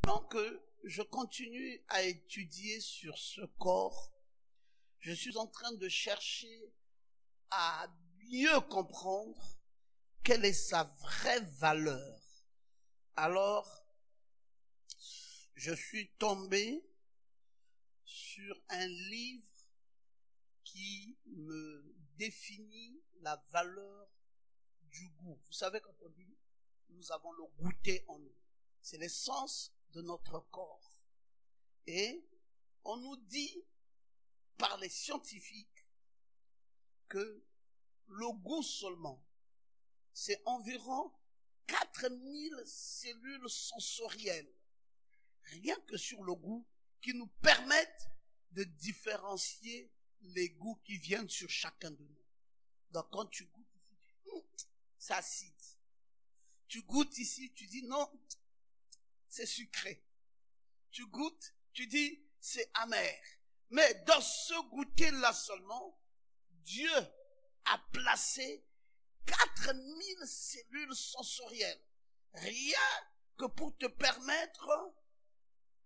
Pendant que je continue à étudier sur ce corps, je suis en train de chercher à mieux comprendre quelle est sa vraie valeur. Alors, je suis tombé sur un livre qui me définit la valeur du goût. Vous savez, quand on dit nous avons le goûter en nous, c'est l'essence de notre corps. Et on nous dit par les scientifiques que le goût seulement, c'est environ 4000 cellules sensorielles, rien que sur le goût, qui nous permettent de différencier les goûts qui viennent sur chacun de nous. Donc quand tu goûtes ici, c'est acide. Tu goûtes ici, tu dis non, c'est sucré. Tu goûtes, tu dis c'est amer. Mais dans ce goûter-là seulement, Dieu a placé 4000 cellules sensorielles. Rien que pour te permettre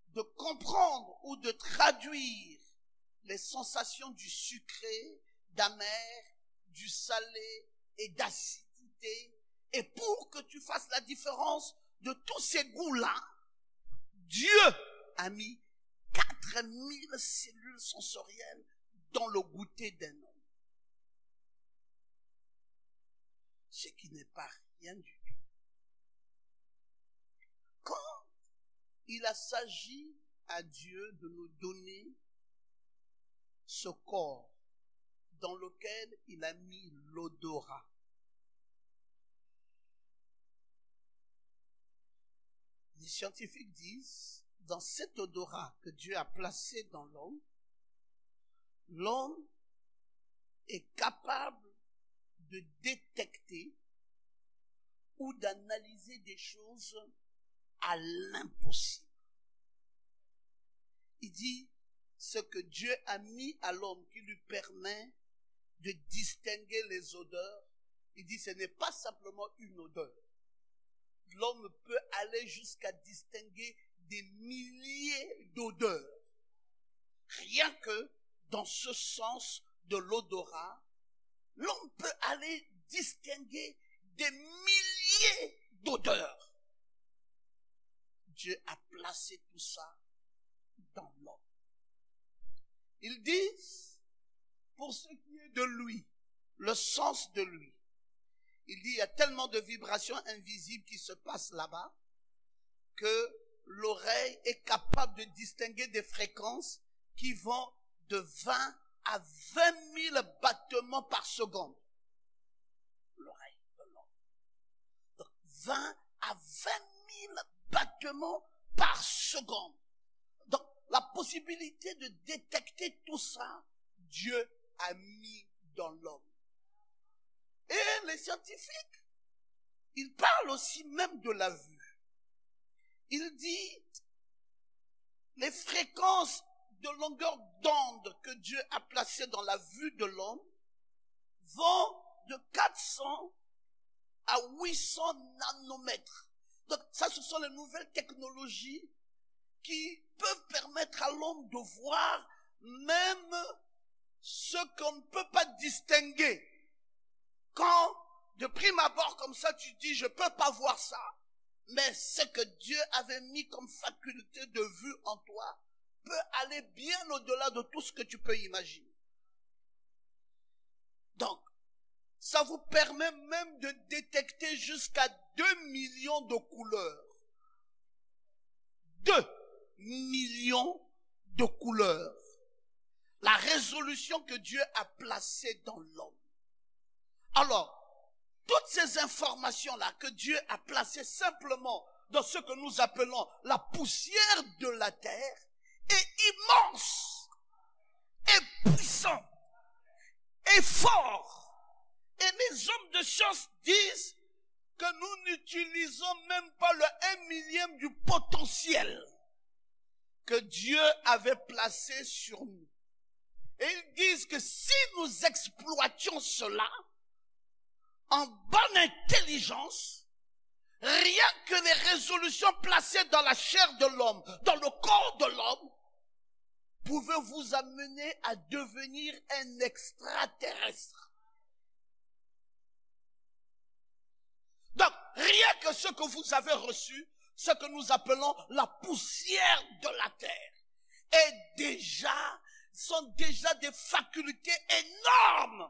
de comprendre ou de traduire les sensations du sucré, d'amer, du salé et d'acidité. Et pour que tu fasses la différence de tous ces goûts-là, Dieu a mis 4000 cellules sensorielles dans le goûter d'un homme. Ce qui n'est pas rien du tout. Quand il a s'agi à Dieu de nous donner ce corps dans lequel il a mis l'odorat, les scientifiques disent, dans cet odorat que Dieu a placé dans l'homme, l'homme est capable de détecter ou d'analyser des choses à l'impossible. Il dit, ce que Dieu a mis à l'homme qui lui permet de distinguer les odeurs, il dit, ce n'est pas simplement une odeur. L'homme peut aller jusqu'à distinguer des milliers d'odeurs. Rien que dans ce sens de l'odorat, l'homme peut aller distinguer des milliers d'odeurs. Dieu a placé tout ça dans l'homme. Ils disent, pour ce qui est de lui, le sens de lui, il dit, il y a tellement de vibrations invisibles qui se passent là-bas que l'oreille est capable de distinguer des fréquences qui vont de 20 à 20 000 battements par seconde. L'oreille de l'homme. Donc 20 à 20 000 battements par seconde. Donc la possibilité de détecter tout ça, Dieu a mis dans l'homme. Et les scientifiques, ils parlent aussi même de la vue. Il dit, les fréquences de longueur d'onde que Dieu a placées dans la vue de l'homme vont de 400 à 800 nanomètres. Donc ça, ce sont les nouvelles technologies qui peuvent permettre à l'homme de voir même ce qu'on ne peut pas distinguer. Quand, de prime abord comme ça, tu dis, je ne peux pas voir ça, mais ce que Dieu avait mis comme faculté de vue en toi peut aller bien au-delà de tout ce que tu peux imaginer. Donc, ça vous permet même de détecter jusqu'à 2 millions de couleurs. 2 millions de couleurs. La résolution que Dieu a placée dans l'homme. Alors, toutes ces informations-là que Dieu a placées simplement dans ce que nous appelons la poussière de la terre est immense, est puissant, est fort. Et les hommes de science disent que nous n'utilisons même pas le 1/1000 du potentiel que Dieu avait placé sur nous. Et ils disent que si nous exploitions cela en bonne intelligence, rien que les résolutions placées dans la chair de l'homme, dans le corps de l'homme, pouvaient vous amener à devenir un extraterrestre. Donc, rien que ce que vous avez reçu, ce que nous appelons la poussière de la terre, sont déjà des facultés énormes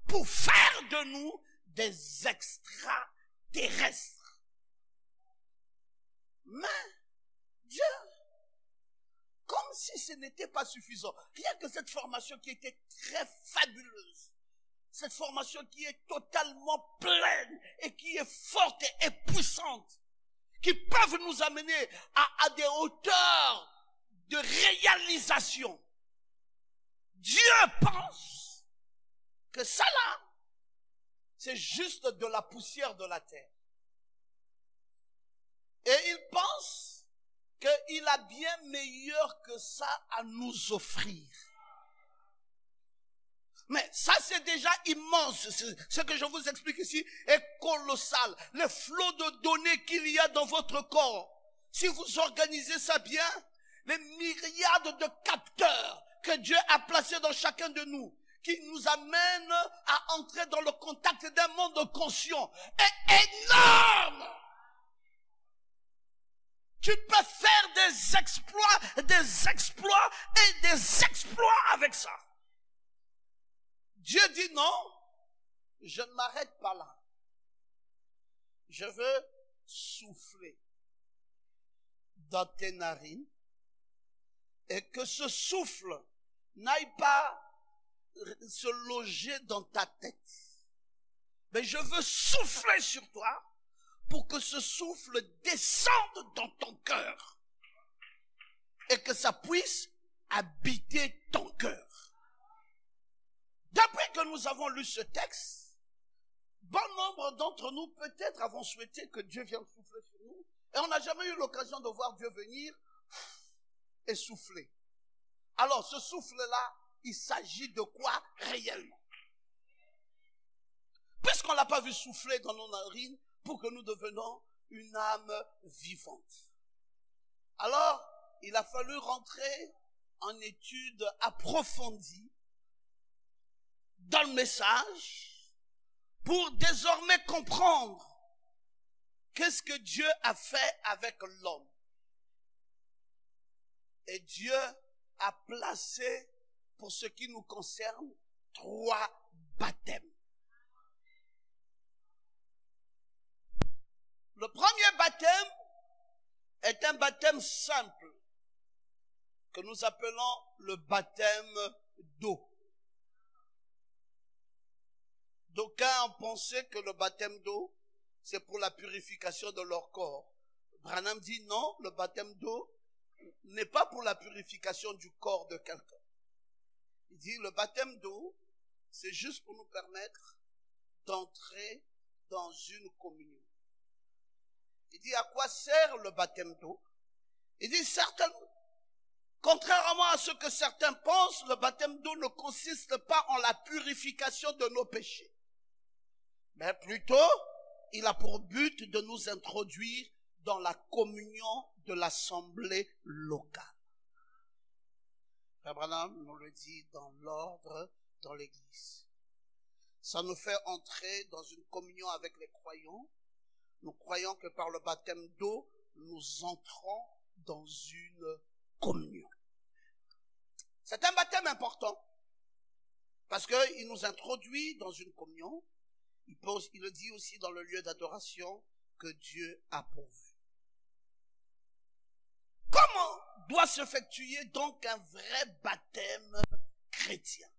pour faire de nous des extraterrestres. Mais Dieu, comme si ce n'était pas suffisant, rien que cette formation qui était très fabuleuse, cette formation qui est totalement pleine et qui est forte et puissante, qui peuvent nous amener à des hauteurs de réalisation. Dieu pense que ça là, c'est juste de la poussière de la terre. Et il pense qu'il a bien meilleur que ça à nous offrir. Mais ça c'est déjà immense. Ce que je vous explique ici est colossal. Le flot de données qu'il y a dans votre corps. Si vous organisez ça bien, les myriades de capteurs que Dieu a placés dans chacun de nous, qui nous amènent à entrer dans le contact d'un monde conscient, est énorme. Tu peux faire des exploits et des exploits avec ça. Dieu dit non, je ne m'arrête pas là. Je veux souffler dans tes narines et que ce souffle n'aille pas se loger dans ta tête. Mais je veux souffler sur toi pour que ce souffle descende dans ton cœur et que ça puisse habiter ton cœur. D'après que nous avons lu ce texte, bon nombre d'entre nous peut-être avons souhaité que Dieu vienne souffler sur nous et on n'a jamais eu l'occasion de voir Dieu venir et souffler. Alors ce souffle-là, il s'agit de quoi réellement? Puisqu'on ne l'a pas vu souffler dans nos narines pour que nous devenions une âme vivante. Alors, il a fallu rentrer en étude approfondie dans le message pour désormais comprendre qu'est-ce que Dieu a fait avec l'homme. Et Dieu a placé, pour ce qui nous concerne, 3 baptêmes. Le premier baptême est un baptême simple que nous appelons le baptême d'eau. D'aucuns ont pensé que le baptême d'eau, c'est pour la purification de leur corps. Branham dit non, le baptême d'eau n'est pas pour la purification du corps de quelqu'un. Il dit le baptême d'eau, c'est juste pour nous permettre d'entrer dans une communion. Il dit à quoi sert le baptême d'eau? Il dit certainement, contrairement à ce que certains pensent, le baptême d'eau ne consiste pas en la purification de nos péchés. Mais plutôt, il a pour but de nous introduire dans la communion de l'assemblée locale. Abraham nous le dit dans l'ordre, dans l'église. Ça nous fait entrer dans une communion avec les croyants. Nous croyons que par le baptême d'eau, nous entrons dans une communion. C'est un baptême important parce qu'il nous introduit dans une communion. Il le dit aussi dans le lieu d'adoration que Dieu a pourvu. Comment doit s'effectuer donc un vrai baptême chrétien?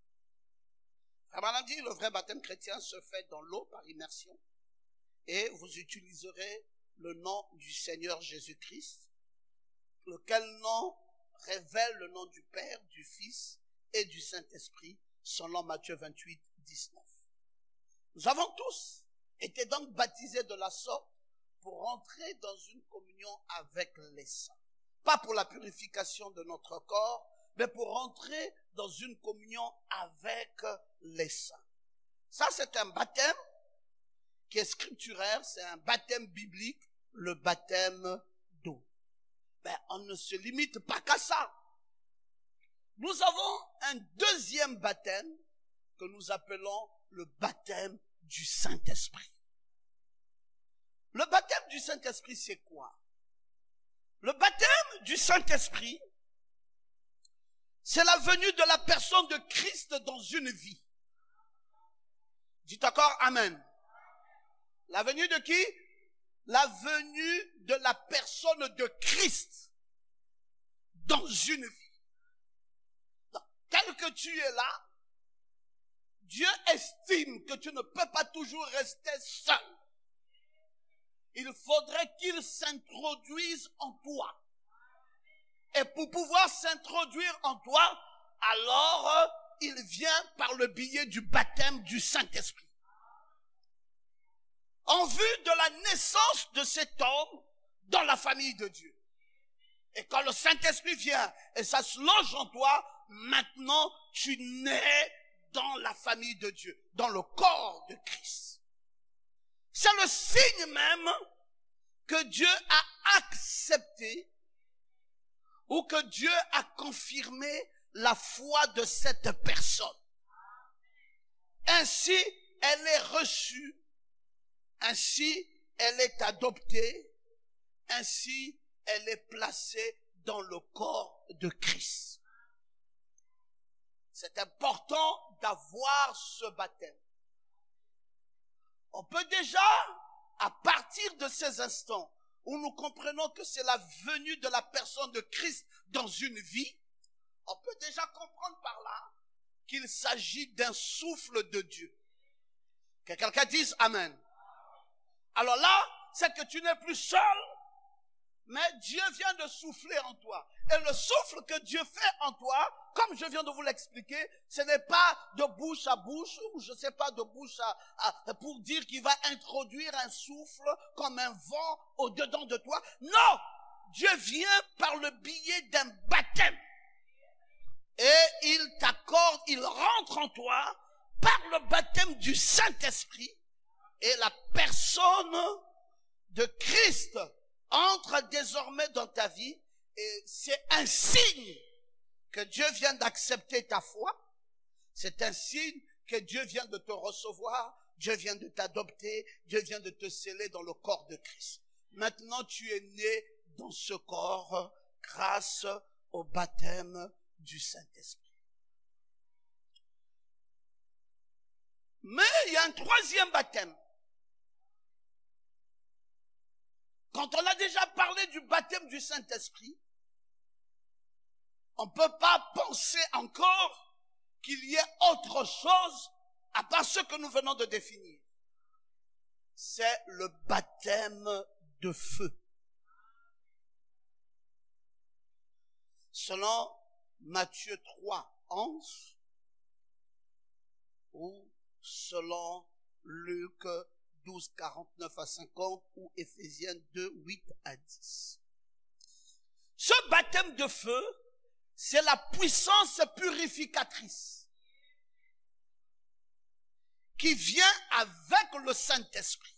Abraham dit le vrai baptême chrétien se fait dans l'eau par immersion et vous utiliserez le nom du Seigneur Jésus-Christ, lequel nom révèle le nom du Père, du Fils et du Saint-Esprit selon Matthieu 28, 19. Nous avons tous été donc baptisés de la sorte pour entrer dans une communion avec les saints. Pas pour la purification de notre corps, mais pour entrer dans une communion avec les saints. Ça, c'est un baptême qui est scripturaire, c'est un baptême biblique le baptême d'eau. Ben, on ne se limite pas qu'à ça. Nous avons un deuxième baptême que nous appelons le baptême du Saint-Esprit. Le baptême du Saint-Esprit, c'est quoi? Le baptême du Saint-Esprit, c'est la venue de la personne de Christ dans une vie. Dites encore Amen. La venue de qui? La venue de la personne de Christ dans une vie. Donc, tel que tu es là, Dieu estime que tu ne peux pas toujours rester seul. Il faudrait qu'il s'introduise en toi. Et pour pouvoir s'introduire en toi, alors il vient par le biais du baptême du Saint-Esprit. En vue de la naissance de cet homme dans la famille de Dieu. Et quand le Saint-Esprit vient et ça se loge en toi, maintenant tu nais dans la famille de Dieu, dans le corps de Christ. C'est le signe même que Dieu a accepté ou que Dieu a confirmé la foi de cette personne. Ainsi, elle est reçue, ainsi, elle est adoptée, ainsi, elle est placée dans le corps de Christ. C'est important d'avoir ce baptême. On peut déjà, à partir de ces instants où nous comprenons que c'est la venue de la personne de Christ dans une vie, on peut déjà comprendre par là qu'il s'agit d'un souffle de Dieu. Que quelqu'un dise Amen. Alors là, c'est que tu n'es plus seul, mais Dieu vient de souffler en toi. Et le souffle que Dieu fait en toi, comme je viens de vous l'expliquer, ce n'est pas de bouche à bouche, ou je ne sais pas, de bouche pour dire qu'il va introduire un souffle comme un vent au-dedans de toi. Non! Dieu vient par le biais d'un baptême. Et il t'accorde, il rentre en toi par le baptême du Saint-Esprit. Et la personne de Christ entre désormais dans ta vie. Et c'est un signe que Dieu vient d'accepter ta foi. C'est un signe que Dieu vient de te recevoir. Dieu vient de t'adopter. Dieu vient de te sceller dans le corps de Christ. Maintenant, tu es né dans ce corps grâce au baptême du Saint-Esprit. Mais il y a un troisième baptême. Quand on a déjà parlé du baptême du Saint-Esprit, on ne peut pas penser encore qu'il y ait autre chose à part ce que nous venons de définir. C'est le baptême de feu. Selon Matthieu 3, 11, ou selon Luc 12, 49 à 50, ou Éphésiens 2, 8 à 10. Ce baptême de feu, c'est la puissance purificatrice qui vient avec le Saint-Esprit.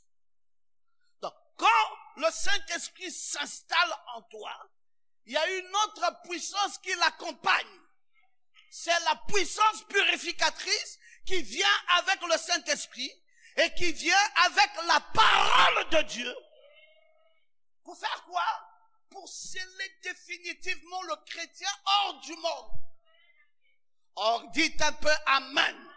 Donc, quand le Saint-Esprit s'installe en toi, il y a une autre puissance qui l'accompagne. C'est la puissance purificatrice qui vient avec le Saint-Esprit et qui vient avec la parole de Dieu. Pour faire quoi? Pour sceller définitivement le chrétien hors du monde. Or, dites un peu Amen.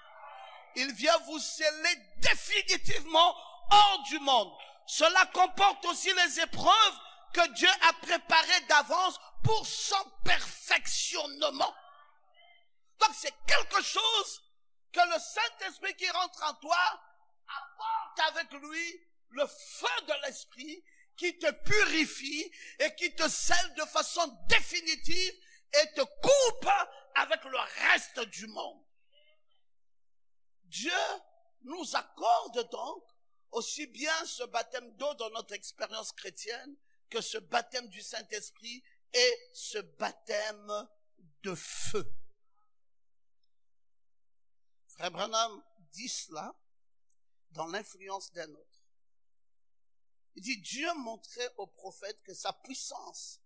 Il vient vous sceller définitivement hors du monde. Cela comporte aussi les épreuves que Dieu a préparées d'avance pour son perfectionnement. Donc c'est quelque chose que le Saint-Esprit qui rentre en toi apporte avec lui le feu de l'Esprit qui te purifie et qui te scelle de façon définitive et te coupe avec le reste du monde. Dieu nous accorde donc aussi bien ce baptême d'eau dans notre expérience chrétienne que ce baptême du Saint-Esprit et ce baptême de feu. Frère Branham dit cela dans l'influence d'un autre. Il dit, Dieu montrait au prophète que sa puissance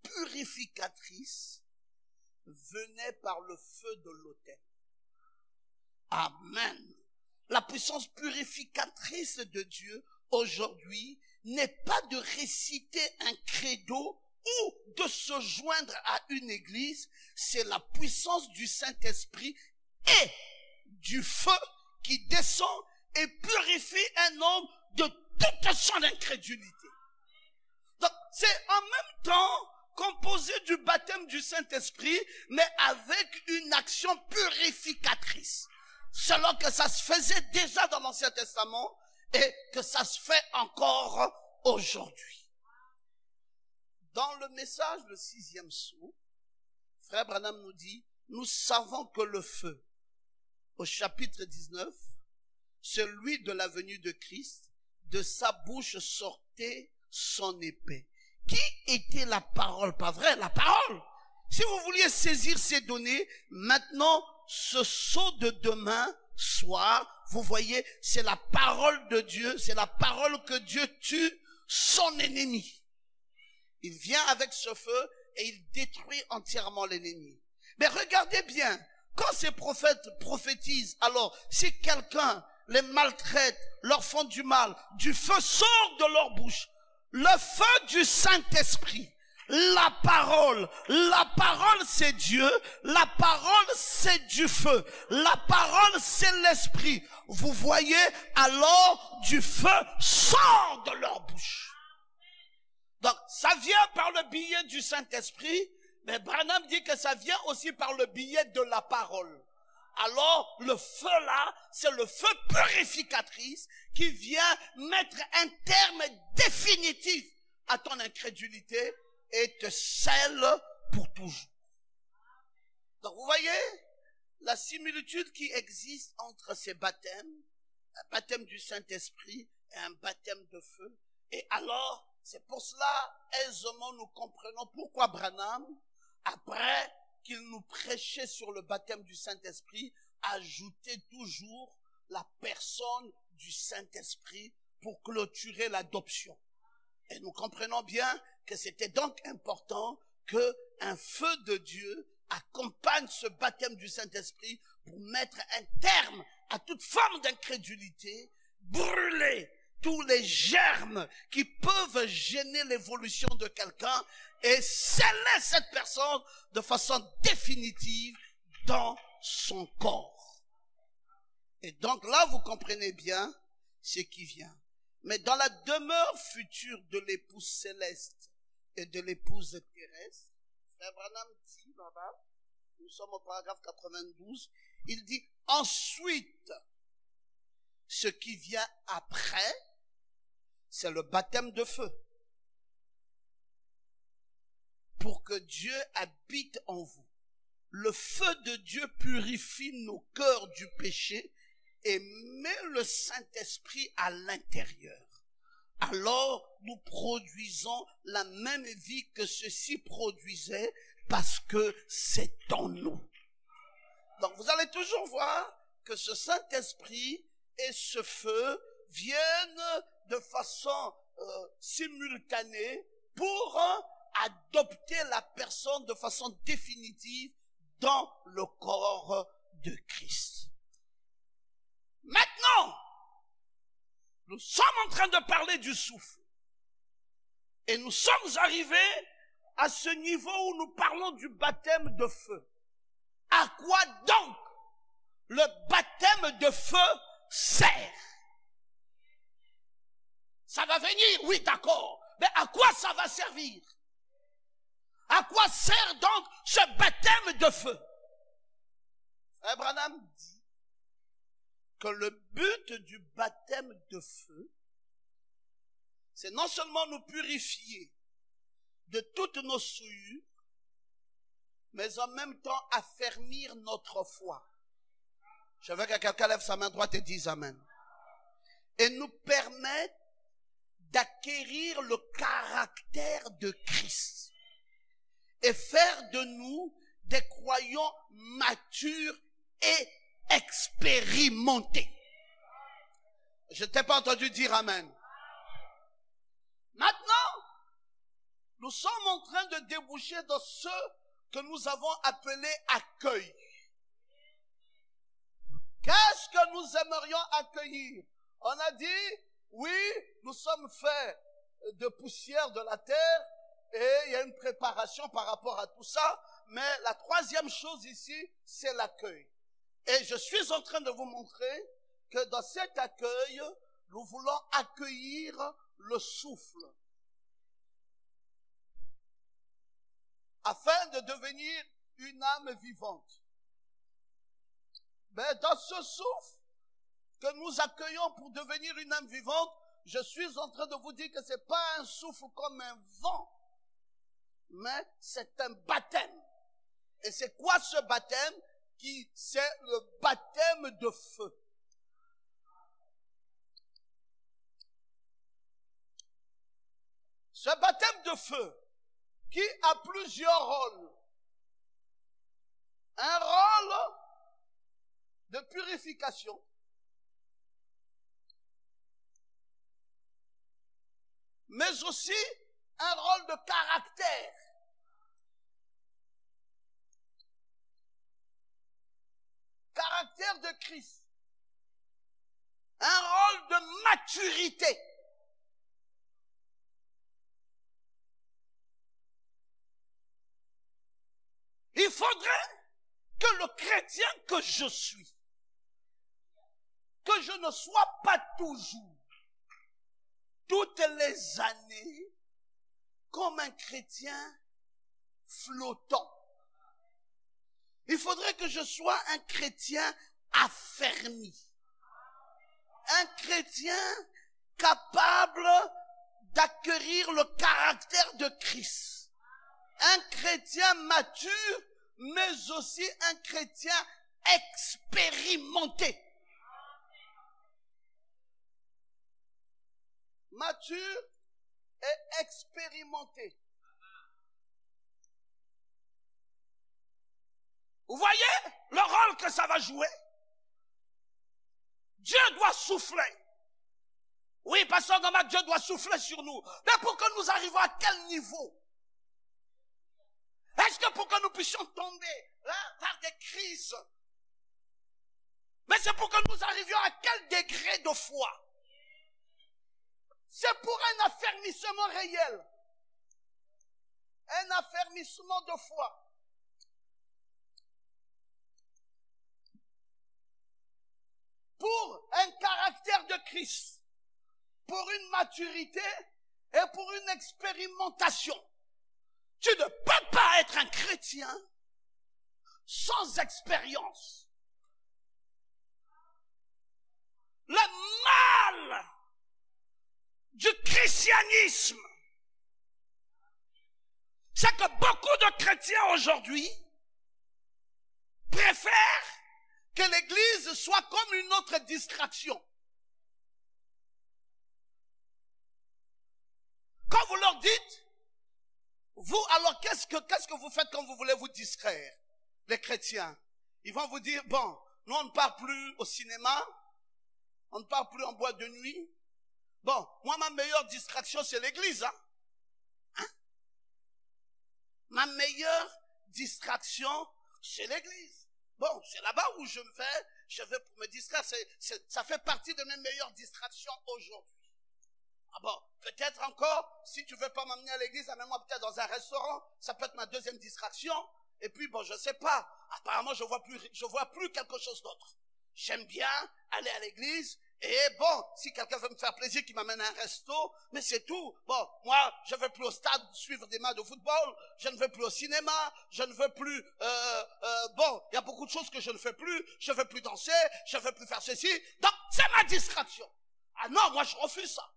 purificatrice venait par le feu de l'autel. Amen. La puissance purificatrice de Dieu aujourd'hui n'est pas de réciter un credo ou de se joindre à une église, c'est la puissance du Saint-Esprit et du feu qui descend et purifie un homme de toute son incrédulité. Donc, c'est en même temps composé du baptême du Saint-Esprit, mais avec une action purificatrice. Selon que ça se faisait déjà dans l'Ancien Testament et que ça se fait encore aujourd'hui. Dans le message, le 6e sceau, Frère Branham nous dit, nous savons que le feu, au chapitre 19, celui de la venue de Christ, de sa bouche sortait son épée. Qui était la parole? Pas vrai, la parole. Si vous vouliez saisir ces données, maintenant, ce sceau de demain soir, vous voyez, c'est la parole de Dieu, c'est la parole que Dieu tue son ennemi. Il vient avec ce feu et il détruit entièrement l'ennemi. Mais regardez bien, quand ces prophètes prophétisent, alors si quelqu'un les maltraite, leur font du mal, du feu sort de leur bouche. Le feu du Saint-Esprit, la parole c'est Dieu, la parole c'est du feu, la parole c'est l'Esprit. Vous voyez, alors du feu sort de leur bouche. Donc ça vient par le biais du Saint-Esprit, mais Branham dit que ça vient aussi par le biais de la parole. Alors le feu là, c'est le feu purificatrice qui vient mettre un terme définitif à ton incrédulité et te scelle pour toujours. Donc vous voyez la similitude qui existe entre ces baptêmes, un baptême du Saint-Esprit et un baptême de feu. Et alors, c'est pour cela, aisément nous comprenons pourquoi Branham, après qu'il nous prêchait sur le baptême du Saint-Esprit, ajoutait toujours la personne du Saint-Esprit pour clôturer l'adoption. Et nous comprenons bien que c'était donc important qu'un feu de Dieu accompagne ce baptême du Saint-Esprit pour mettre un terme à toute forme d'incrédulité, brûler tous les germes qui peuvent gêner l'évolution de quelqu'un et sceller cette personne de façon définitive dans son corps. Et donc là, vous comprenez bien ce qui vient. Mais dans la demeure future de l'épouse céleste et de l'épouse terrestre, Frère Branham dit là-bas, nous sommes au paragraphe 92, il dit ensuite, ce qui vient après, c'est le baptême de feu. Pour que Dieu habite en vous. Le feu de Dieu purifie nos cœurs du péché et met le Saint-Esprit à l'intérieur. Alors, nous produisons la même vie que ceci produisait parce que c'est en nous. Donc, vous allez toujours voir que ce Saint-Esprit et ce feu viennent de façon simultanée pour adopter la personne de façon définitive dans le corps de Christ. Maintenant, nous sommes en train de parler du souffle. Et nous sommes arrivés à ce niveau où nous parlons du baptême de feu. À quoi donc le baptême de feu sert? Ça va venir, oui, d'accord. Mais à quoi ça va servir? À quoi sert donc ce baptême de feu? Abraham dit que le but du baptême de feu, c'est non seulement nous purifier de toutes nos souillures, mais en même temps affermir notre foi. Je veux que quelqu'un lève sa main droite et dise Amen. Et nous permettre d'acquérir le caractère de Christ et faire de nous des croyants matures et expérimentés. Je ne t'ai pas entendu dire Amen. Maintenant, nous sommes en train de déboucher dans ce que nous avons appelé accueil. Qu'est-ce que nous aimerions accueillir? On a dit, oui, nous sommes faits de poussière de la terre et il y a une préparation par rapport à tout ça. Mais la troisième chose ici, c'est l'accueil. Et je suis en train de vous montrer que dans cet accueil, nous voulons accueillir le souffle. Afin de devenir une âme vivante. Mais dans ce souffle que nous accueillons pour devenir une âme vivante, je suis en train de vous dire que ce n'est pas un souffle comme un vent, mais c'est un baptême. Et c'est quoi ce baptême? C'est le baptême de feu. Ce baptême de feu qui a plusieurs rôles. Un rôle de purification. Mais aussi un rôle de caractère. Caractère de Christ. Un rôle de maturité. Il faudrait que le chrétien que je suis, que je ne sois pas toujours, toutes les années, comme un chrétien flottant. Il faudrait que je sois un chrétien affermi. Un chrétien capable d'accueillir le caractère de Christ. Un chrétien mature, mais aussi un chrétien expérimenté. Mature et expérimenté. Vous voyez le rôle que ça va jouer? Dieu doit souffler. Oui, pasteur Goma, Dieu doit souffler sur nous. Mais pour que nous arrivions à quel niveau? Est-ce que pour que nous puissions tomber là, par des crises? Mais c'est pour que nous arrivions à quel degré de foi? C'est pour un affermissement réel. Un affermissement de foi. Pour un caractère de Christ. Pour une maturité et pour une expérimentation. Tu ne peux pas être un chrétien sans expérience. Le mal du christianisme, c'est que beaucoup de chrétiens aujourd'hui préfèrent que l'église soit comme une autre distraction. Quand vous leur dites, vous, alors qu'est-ce que vous faites quand vous voulez vous distraire? Les chrétiens, ils vont vous dire, bon, nous on ne part plus au cinéma, on ne part plus en boîte de nuit. Bon, moi ma meilleure distraction c'est l'église. Hein? Ma meilleure distraction c'est l'église. Bon, c'est là-bas où je vais pour me distraire, ça fait partie de mes meilleures distractions aujourd'hui. Ah bon, peut-être encore, si tu veux pas m'amener à l'église, amène-moi peut-être dans un restaurant, ça peut être ma deuxième distraction. Et puis bon, je sais pas, apparemment je vois plus quelque chose d'autre. J'aime bien aller à l'église, et bon, si quelqu'un veut me faire plaisir, qu'il m'amène à un resto, mais c'est tout. Bon, moi, je ne vais plus au stade suivre des matchs de football, je ne vais plus au cinéma, je ne veux plus, bon, il y a beaucoup de choses que je ne fais plus, je ne veux plus danser, je ne veux plus faire ceci, donc c'est ma distraction. Ah non, moi je refuse ça.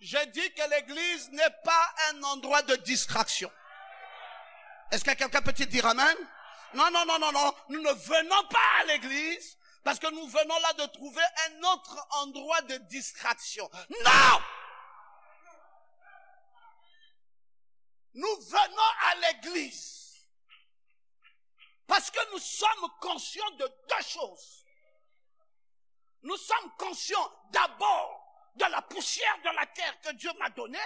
J'ai dit que l'église n'est pas un endroit de distraction. Est-ce que quelqu'un peut dire amen? Non, non, non, non, non. Nous ne venons pas à l'église parce que nous venons là de trouver un autre endroit de distraction. Non! Nous venons à l'église parce que nous sommes conscients de deux choses. Nous sommes conscients d'abord de la poussière de la terre que Dieu m'a donnée,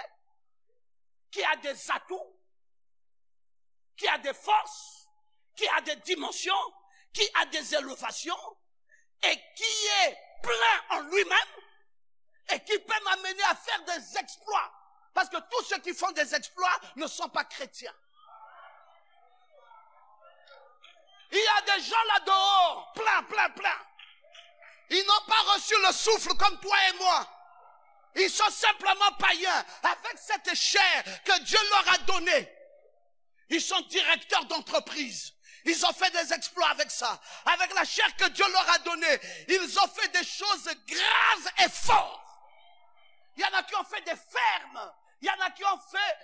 qui a des atouts, qui a des forces, qui a des dimensions, qui a des élevations, et qui est plein en lui-même, et qui peut m'amener à faire des exploits. Parce que tous ceux qui font des exploits ne sont pas chrétiens. Il y a des gens là-dehors, plein. Ils n'ont pas reçu le souffle comme toi et moi. Ils sont simplement païens. Avec cette chair que Dieu leur a donnée, ils sont directeurs d'entreprise. Ils ont fait des exploits avec ça. Avec la chair que Dieu leur a donnée, ils ont fait des choses graves et fortes. Il y en a qui ont fait des fermes. Il y en a qui ont fait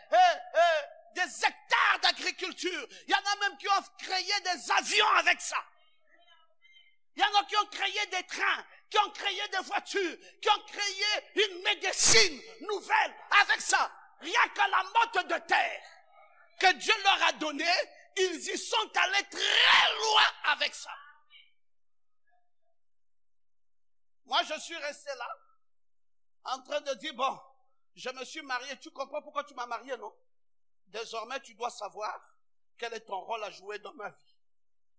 des hectares d'agriculture. Il y en a même qui ont créé des avions avec ça. Il y en a qui ont créé des trains, qui ont créé des voitures, qui ont créé une médecine nouvelle avec ça. Rien qu'à la motte de terre que Dieu leur a donnée, ils y sont allés très loin avec ça. Moi, je suis resté là, en train de dire, bon, je me suis marié. Tu comprends pourquoi tu m'as marié, non? Désormais, tu dois savoir quel est ton rôle à jouer dans ma vie.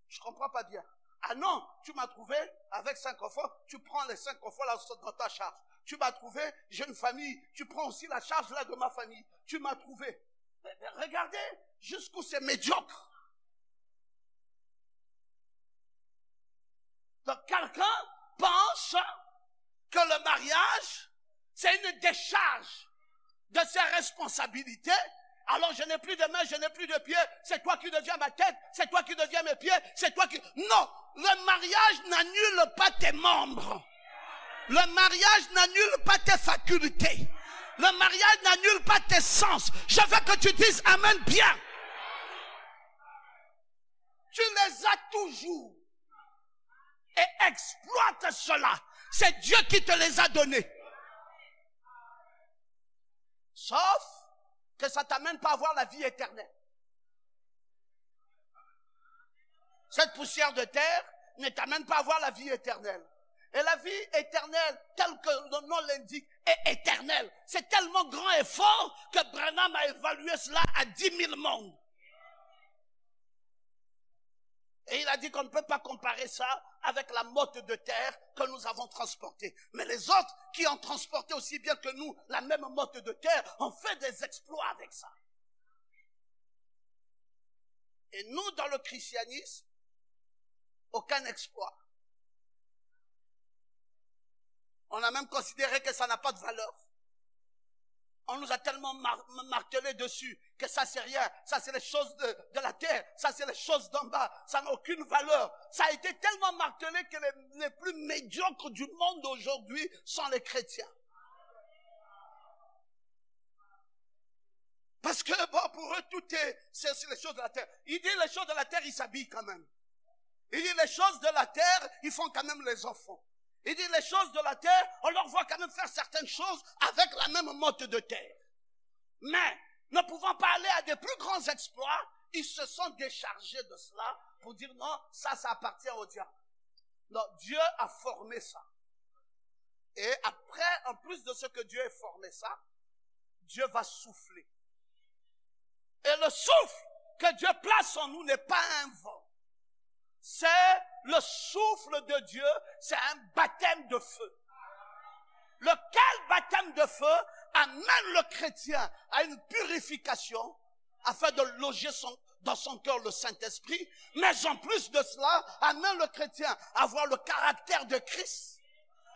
Je comprends pas bien. Ah non, tu m'as trouvé avec 5 enfants, tu prends les 5 enfants là dans ta charge. Tu m'as trouvé, j'ai une famille, tu prends aussi la charge là de ma famille. Tu m'as trouvé. Mais regardez jusqu'où c'est médiocre. Donc quelqu'un pense que le mariage, c'est une décharge de ses responsabilités. Alors je n'ai plus de mains, je n'ai plus de pieds, c'est toi qui deviens ma tête, c'est toi qui deviens mes pieds, c'est toi qui... Non, le mariage n'annule pas tes membres. Le mariage n'annule pas tes facultés. Le mariage n'annule pas tes sens. Je veux que tu dises amen bien. Tu les as toujours. Et exploite cela. C'est Dieu qui te les a donnés. Sauf que ça ne t'amène pas à avoir la vie éternelle. Cette poussière de terre ne t'amène pas à avoir la vie éternelle. Et la vie éternelle, telle que le nom l'indique, est éternelle. C'est tellement grand et fort que Branham a évalué cela à 10 000 mondes. Et il a dit qu'on ne peut pas comparer ça avec la motte de terre que nous avons transportée. Mais les autres qui ont transporté aussi bien que nous la même motte de terre ont fait des exploits avec ça. Et nous, dans le christianisme, aucun exploit. On a même considéré que ça n'a pas de valeur. On nous a tellement martelé dessus que ça c'est rien, ça c'est les choses de la terre, ça c'est les choses d'en bas, ça n'a aucune valeur. Ça a été tellement martelé que les plus médiocres du monde aujourd'hui sont les chrétiens. Parce que bon, pour eux tout c'est aussi les choses de la terre. Il dit les choses de la terre, ils s'habillent quand même. Il dit les choses de la terre, ils font quand même les enfants. Il dit les choses de la terre, on leur voit quand même faire certaines choses avec la même motte de terre. Mais, ne pouvant pas aller à des plus grands exploits, ils se sont déchargés de cela pour dire non, ça appartient au diable. Non, Dieu a formé ça. Et après, en plus de ce que Dieu ait formé ça, Dieu va souffler. Et le souffle que Dieu place en nous n'est pas un vent. C'est le souffle de Dieu, c'est un baptême de feu. Lequel baptême de feu amène le chrétien à une purification afin de loger dans son cœur le Saint-Esprit, mais en plus de cela, amène le chrétien à avoir le caractère de Christ,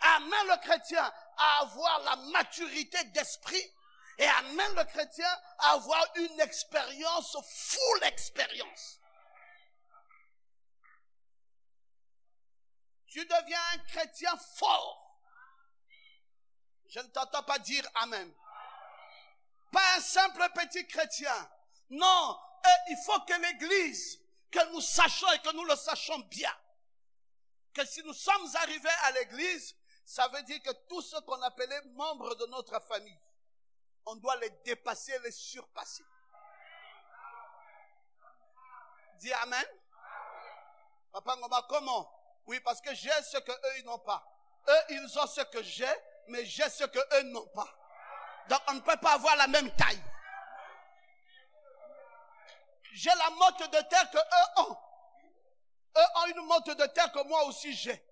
amène le chrétien à avoir la maturité d'esprit et amène le chrétien à avoir une expérience, full expérience. Tu deviens un chrétien fort. Je ne t'entends pas dire amen. Pas un simple petit chrétien. Non, il faut que l'Église, que nous sachions et que nous le sachions bien. Que si nous sommes arrivés à l'Église, ça veut dire que tous ceux qu'on appelait membres de notre famille, on doit les dépasser, les surpasser. Dis amen. Papa Ngoma, comment? Oui, parce que j'ai ce que eux ils n'ont pas. Eux, ils ont ce que j'ai, mais j'ai ce que eux n'ont pas. Donc on ne peut pas avoir la même taille. J'ai la motte de terre que eux ont. Eux ont une motte de terre que moi aussi j'ai.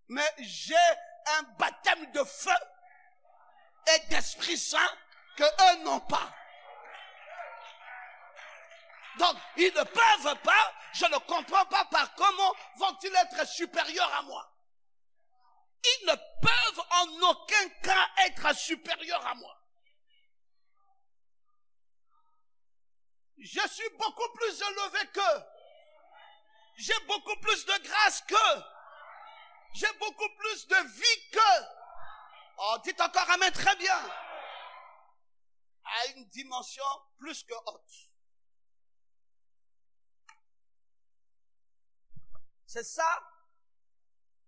Mais j'ai un baptême de feu et d'Esprit Saint que eux n'ont pas. Donc, ils ne peuvent pas, je ne comprends pas par comment vont-ils être supérieurs à moi. Ils ne peuvent en aucun cas être supérieurs à moi. Je suis beaucoup plus élevé qu'eux. J'ai beaucoup plus de grâce qu'eux. J'ai beaucoup plus de vie qu'eux. Oh, dites encore amen, très bien. À une dimension plus que haute. C'est ça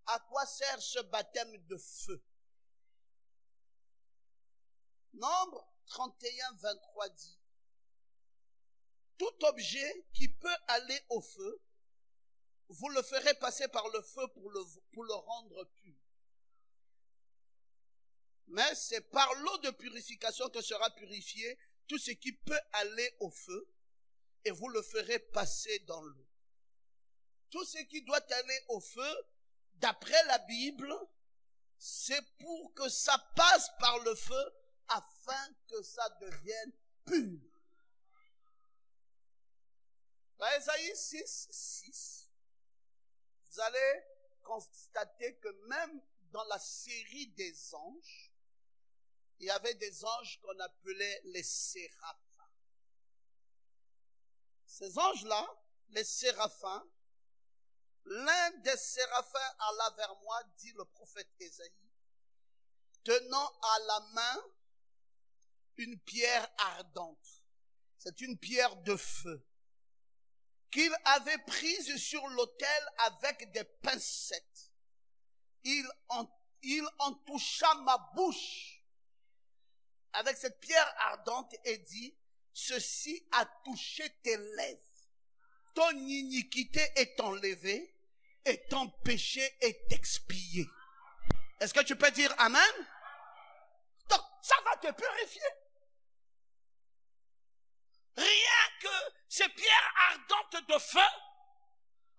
à quoi sert ce baptême de feu. Nombre 31, 23 dit, tout objet qui peut aller au feu, vous le ferez passer par le feu pour le rendre pur. Mais c'est par l'eau de purification que sera purifié tout ce qui peut aller au feu, et vous le ferez passer dans l'eau. Tout ce qui doit aller au feu, d'après la Bible, c'est pour que ça passe par le feu afin que ça devienne pur. Dans Ésaïe 6, 6, vous allez constater que même dans la série des anges, il y avait des anges qu'on appelait les séraphins. Ces anges-là, les séraphins, l'un des séraphins alla vers moi, dit le prophète Ésaïe, tenant à la main une pierre ardente. C'est une pierre de feu qu'il avait prise sur l'autel avec des pincettes. Il en toucha ma bouche avec cette pierre ardente et dit, ceci a touché tes lèvres. Ton iniquité est enlevée et ton péché est expié. Est-ce que tu peux dire amen? Donc, ça va te purifier. Rien que ces pierres ardentes de feu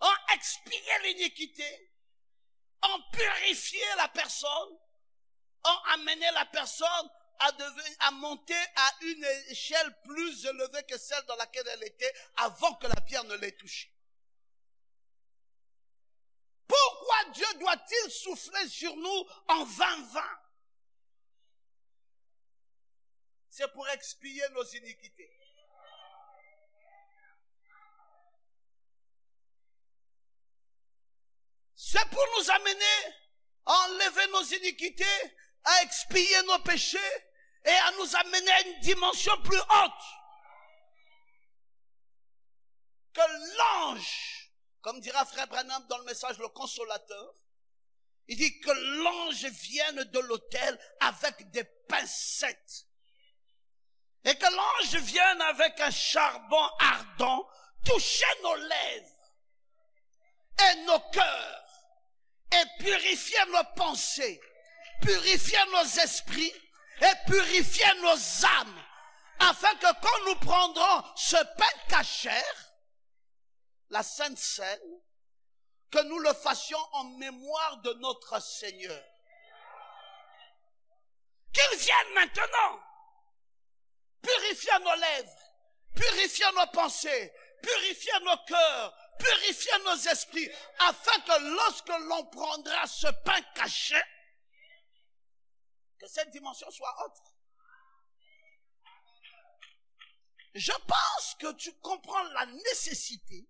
ont expié l'iniquité, ont purifié la personne, ont amené la personne à monter à une échelle plus élevée que celle dans laquelle elle était avant que la pierre ne l'ait touchée. Pourquoi Dieu doit-il souffler sur nous en vain? C'est pour expier nos iniquités. C'est pour nous amener à enlever nos iniquités, à expier nos péchés et à nous amener à une dimension plus haute. Que l'ange, comme dira frère Branham dans le message Le Consolateur, il dit que l'ange vienne de l'autel avec des pincettes. Et que l'ange vienne avec un charbon ardent, toucher nos lèvres et nos cœurs, et purifier nos pensées, purifier nos esprits, et purifier nos âmes, afin que quand nous prendrons ce pain cachère, la Sainte Seine, que nous le fassions en mémoire de notre Seigneur. Qu'il vienne maintenant purifier nos lèvres, purifier nos pensées, purifier nos cœurs, purifier nos esprits, afin que lorsque l'on prendra ce pain caché, que cette dimension soit autre. Je pense que tu comprends la nécessité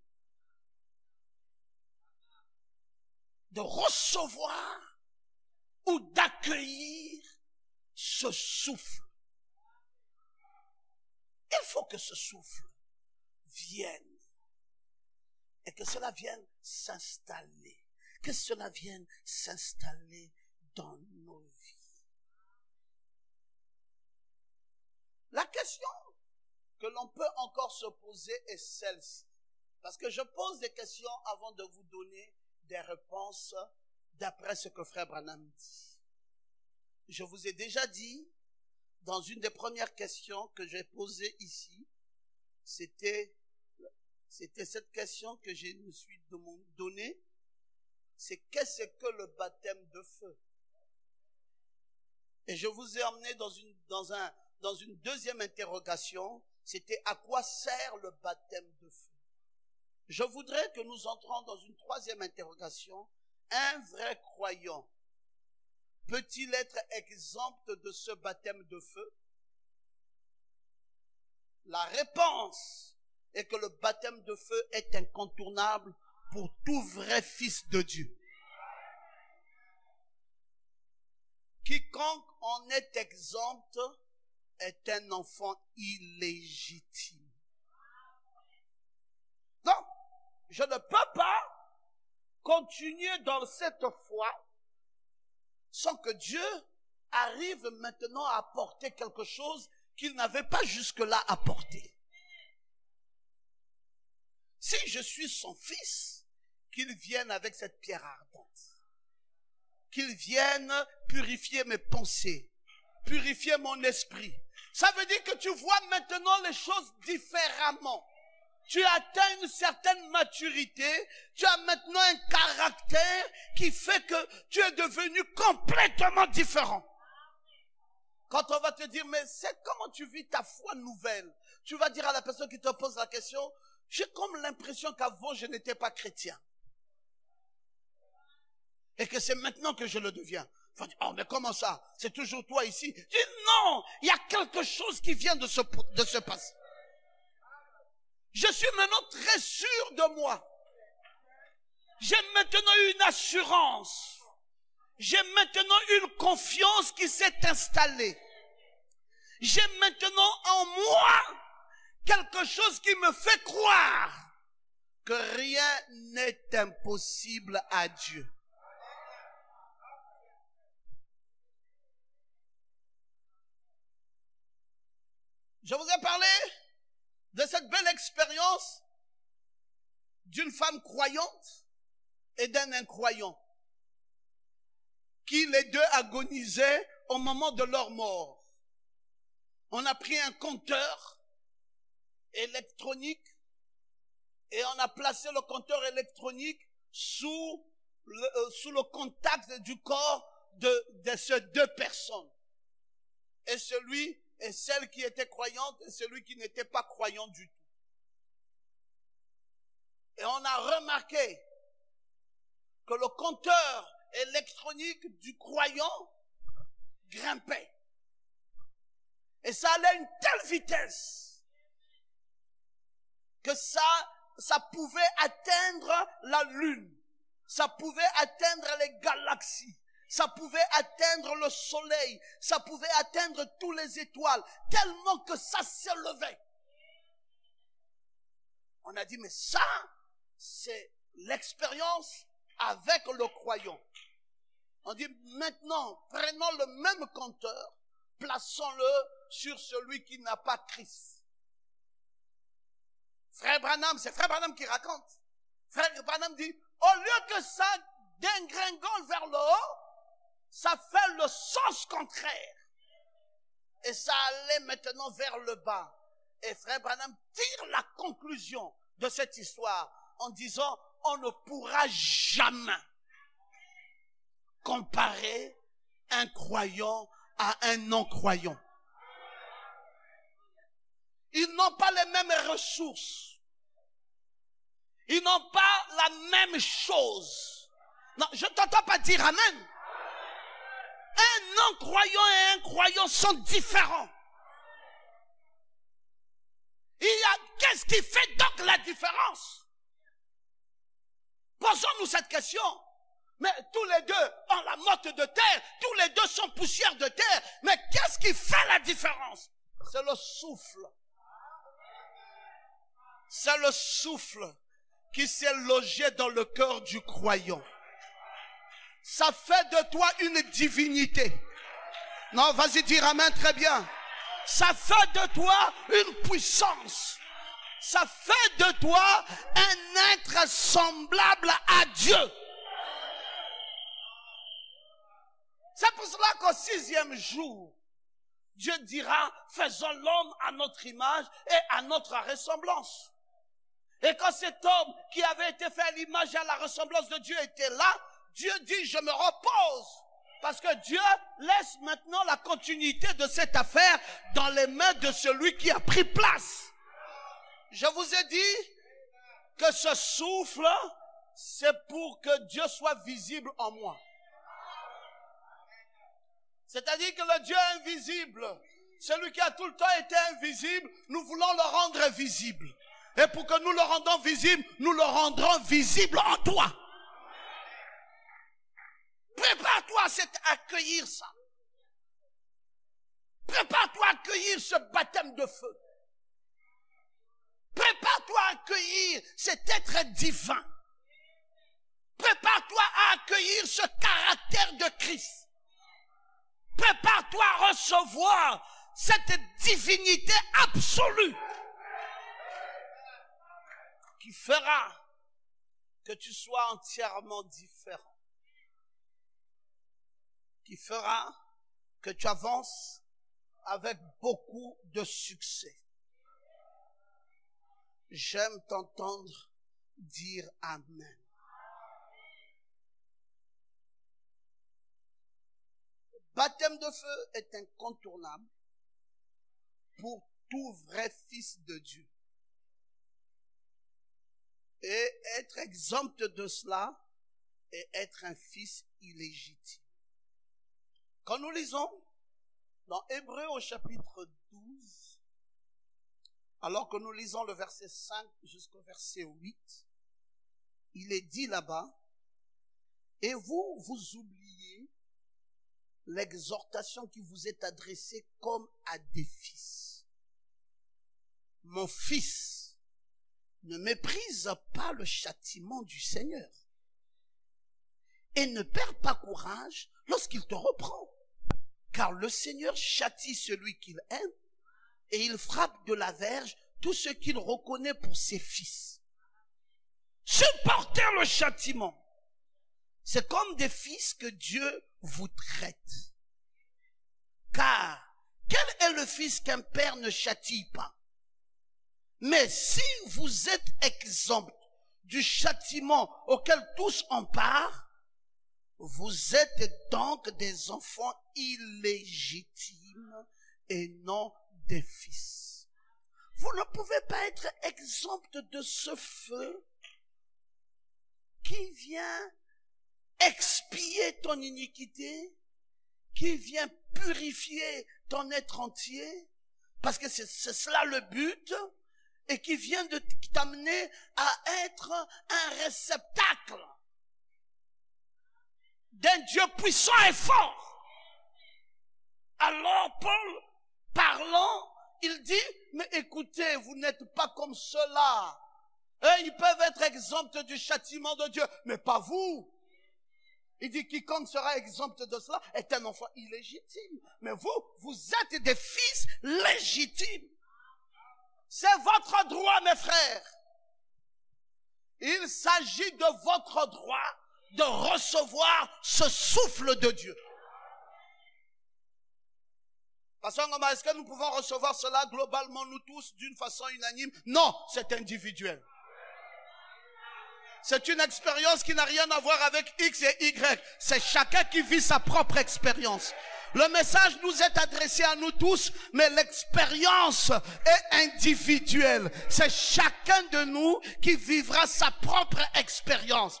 de recevoir ou d'accueillir ce souffle. Il faut que ce souffle vienne et que cela vienne s'installer, que cela vienne s'installer dans nos vies. La question que l'on peut encore se poser est celle-ci, parce que je pose des questions avant de vous donner des réponses d'après ce que frère Branham dit. je vous ai déjà dit, dans une des premières questions que j'ai posées ici, c'était cette question que je me suis donnée, c'est qu'est-ce que le baptême de feu? Et je vous ai emmené dans une deuxième interrogation, c'était à quoi sert le baptême de feu? Je voudrais que nous entrons dans une troisième interrogation. Un vrai croyant peut-il être exempt de ce baptême de feu? La réponse est que le baptême de feu est incontournable pour tout vrai fils de Dieu. Quiconque en est exempt est un enfant illégitime. Donc, je ne peux pas continuer dans cette foi sans que Dieu arrive maintenant à apporter quelque chose qu'il n'avait pas jusque-là apporté. Si je suis son fils, qu'il vienne avec cette pierre ardente. Qu'il vienne purifier mes pensées, purifier mon esprit. Ça veut dire que tu vois maintenant les choses différemment. Tu as atteint une certaine maturité, tu as maintenant un caractère qui fait que tu es devenu complètement différent. Quand on va te dire, mais c'est comment tu vis ta foi nouvelle? Tu vas dire à la personne qui te pose la question, j'ai comme l'impression qu'avant je n'étais pas chrétien. Et que c'est maintenant que je le deviens. Enfin, oh, mais comment ça? C'est toujours toi ici? Je dis non, il y a quelque chose qui vient de se passer. Je suis maintenant très sûr de moi. J'ai maintenant une assurance. J'ai maintenant une confiance qui s'est installée. J'ai maintenant en moi quelque chose qui me fait croire que rien n'est impossible à Dieu. Je vous ai parlé de cette belle expérience d'une femme croyante et d'un incroyant qui les deux agonisaient au moment de leur mort. On a pris un compteur électronique et on a placé le compteur électronique sous le contact du corps de ces deux personnes. Et celui et celle qui était croyante et celui qui n'était pas croyant du tout. Et on a remarqué que le compteur électronique du croyant grimpait. Et ça allait à une telle vitesse que ça pouvait atteindre la lune, ça pouvait atteindre les galaxies. Ça pouvait atteindre le soleil, ça pouvait atteindre tous les étoiles, tellement que ça s'élevait. On a dit, mais ça, c'est l'expérience avec le croyant. On dit, maintenant, prenons le même compteur, plaçons-le sur celui qui n'a pas Christ. Frère Branham, c'est Frère Branham qui raconte. Frère Branham dit, au lieu que ça dégringole vers le haut, ça fait le sens contraire. Et ça allait maintenant vers le bas. Et Frère Branham tire la conclusion de cette histoire en disant, on ne pourra jamais comparer un croyant à un non-croyant. Ils n'ont pas les mêmes ressources. Ils n'ont pas la même chose. Non, je ne t'entends pas dire amen. Un non-croyant et un croyant sont différents. Qu'est-ce qui fait donc la différence? Posons-nous cette question. Mais tous les deux ont la motte de terre, tous les deux sont poussière de terre. Mais qu'est-ce qui fait la différence? C'est le souffle. C'est le souffle qui s'est logé dans le cœur du croyant. Ça fait de toi une divinité. Non, vas-y dire amen, très bien. Ça fait de toi une puissance. Ça fait de toi un être semblable à Dieu. C'est pour cela qu'au 6e jour, Dieu dira, faisons l'homme à notre image et à notre ressemblance. Et quand cet homme qui avait été fait à l'image et à la ressemblance de Dieu était là, Dieu dit, je me repose. Parce que Dieu laisse maintenant la continuité de cette affaire dans les mains de celui qui a pris place. Je vous ai dit que ce souffle, c'est pour que Dieu soit visible en moi. C'est-à-dire que le Dieu invisible, celui qui a tout le temps été invisible, nous voulons le rendre visible. Et pour que nous le rendons visible, nous le rendrons visible en toi. Prépare-toi à accueillir ça. Prépare-toi à accueillir ce baptême de feu. Prépare-toi à accueillir cet être divin. Prépare-toi à accueillir ce caractère de Christ. Prépare-toi à recevoir cette divinité absolue qui fera que tu sois entièrement différent. Qui fera que tu avances avec beaucoup de succès. J'aime t'entendre dire Amen. Le baptême de feu est incontournable pour tout vrai fils de Dieu. Et être exempt de cela est être un fils illégitime. Quand nous lisons dans Hébreux au chapitre 12, alors que nous lisons le verset 5 jusqu'au verset 8, il est dit là-bas, et vous oubliez l'exhortation qui vous est adressée comme à des fils. Mon fils, ne méprise pas le châtiment du Seigneur et ne perds pas courage lorsqu'il te reprend. Car le Seigneur châtie celui qu'il aime et il frappe de la verge tout ce qu'il reconnaît pour ses fils. Supportez le châtiment. C'est comme des fils que Dieu vous traite. Car quel est le fils qu'un père ne châtie pas? Mais si vous êtes exempt du châtiment auquel tous ont part, vous êtes donc des enfants illégitimes et non des fils. Vous ne pouvez pas être exempt de ce feu qui vient expier ton iniquité, qui vient purifier ton être entier, parce que c'est cela le but, et qui vient de t'amener à être un réceptacle d'un Dieu puissant et fort. Alors Paul, parlant, il dit, mais écoutez, vous n'êtes pas comme cela. Ils peuvent être exempts du châtiment de Dieu, mais pas vous. Il dit, quiconque sera exempt de cela est un enfant illégitime. Mais vous êtes des fils légitimes. C'est votre droit, mes frères. Il s'agit de votre droit de recevoir ce souffle de Dieu. Pasteur Ngoma, est-ce que nous pouvons recevoir cela globalement, nous tous, d'une façon unanime? Non, c'est individuel. C'est une expérience qui n'a rien à voir avec X et Y. C'est chacun qui vit sa propre expérience. Le message nous est adressé à nous tous, mais l'expérience est individuelle. C'est chacun de nous qui vivra sa propre expérience.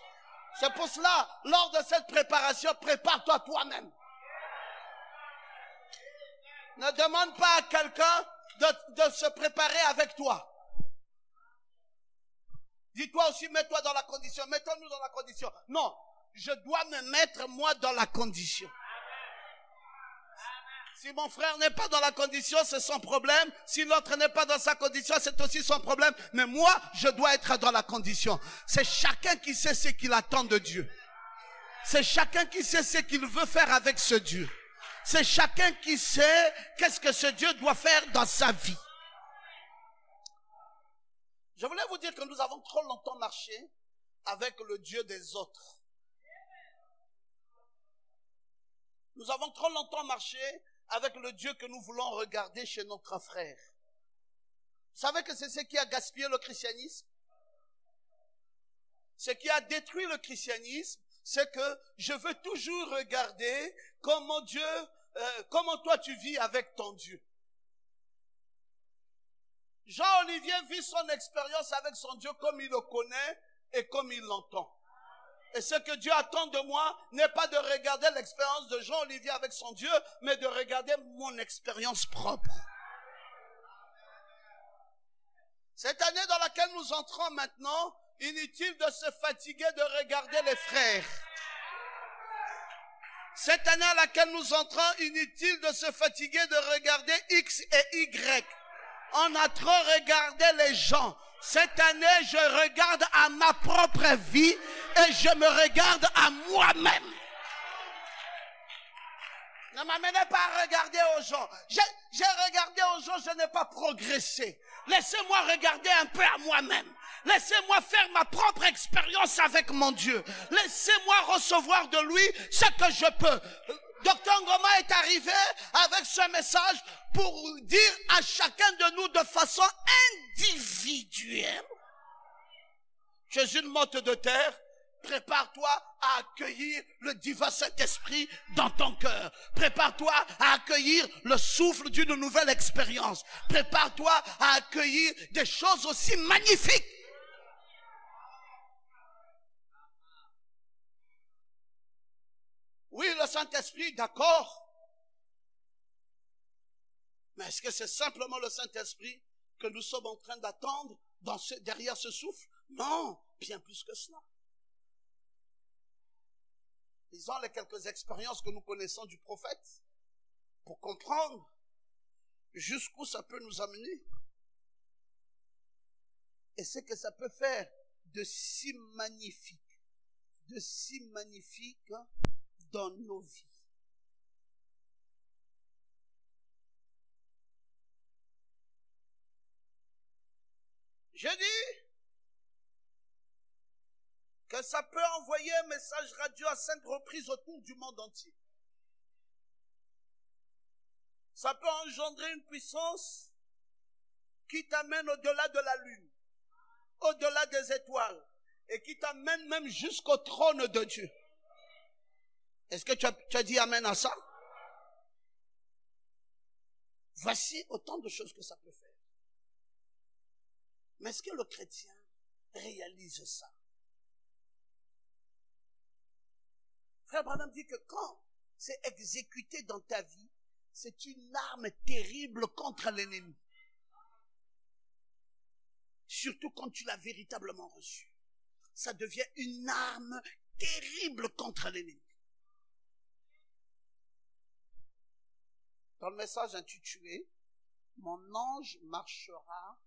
C'est pour cela, lors de cette préparation, prépare-toi toi-même. Ne demande pas à quelqu'un de se préparer avec toi. Dis-toi aussi, mets-toi dans la condition. Mettons-nous dans la condition. Non, je dois me mettre moi dans la condition. Si mon frère n'est pas dans la condition, c'est son problème. Si l'autre n'est pas dans sa condition, c'est aussi son problème. Mais moi, je dois être dans la condition. C'est chacun qui sait ce qu'il attend de Dieu. C'est chacun qui sait ce qu'il veut faire avec ce Dieu. C'est chacun qui sait qu'est-ce que ce Dieu doit faire dans sa vie. Je voulais vous dire que nous avons trop longtemps marché avec le Dieu des autres. Nous avons trop longtemps marché avec le Dieu que nous voulons regarder chez notre frère. Vous savez que c'est ce qui a gaspillé le christianisme? Ce qui a détruit le christianisme, c'est que je veux toujours regarder comment comment toi tu vis avec ton Dieu. Jean-Olivier vit son expérience avec son Dieu comme il le connaît et comme il l'entend. Et ce que Dieu attend de moi n'est pas de regarder l'expérience de Jean-Olivier avec son Dieu, mais de regarder mon expérience propre. Cette année dans laquelle nous entrons maintenant, inutile de se fatiguer de regarder les frères. Cette année à laquelle nous entrons, inutile de se fatiguer de regarder X et Y. On a trop regardé les gens. Cette année, je regarde à ma propre vie et je me regarde à moi-même. Ne m'amenez pas à regarder aux gens. J'ai regardé aux gens, je n'ai pas progressé. Laissez-moi regarder un peu à moi-même. Laissez-moi faire ma propre expérience avec mon Dieu. Laissez-moi recevoir de lui ce que je peux. Docteur Ngoma est arrivé avec ce message pour dire à chacun de nous de façon individuelle: tu es une motte de terre, prépare-toi à accueillir le divin Saint-Esprit dans ton cœur. Prépare-toi à accueillir le souffle d'une nouvelle expérience. Prépare-toi à accueillir des choses aussi magnifiques. Oui, le Saint-Esprit, d'accord. Mais est-ce que c'est simplement le Saint-Esprit que nous sommes en train d'attendre derrière ce souffle? Non, bien plus que cela. Lisons les quelques expériences que nous connaissons du prophète pour comprendre jusqu'où ça peut nous amener. Et ce que ça peut faire de si magnifique dans nos vies. Je dis que ça peut envoyer un message radio à 5 reprises autour du monde entier. Ça peut engendrer une puissance qui t'amène au-delà de la lune, au-delà des étoiles, et qui t'amène même jusqu'au trône de Dieu. Est-ce que tu as dit amen à ça? Voici autant de choses que ça peut faire. Mais est-ce que le chrétien réalise ça? Frère Branham dit que quand c'est exécuté dans ta vie, c'est une arme terrible contre l'ennemi. Surtout quand tu l'as véritablement reçu. Ça devient une arme terrible contre l'ennemi. Dans le message intitulé « Mon ange marchera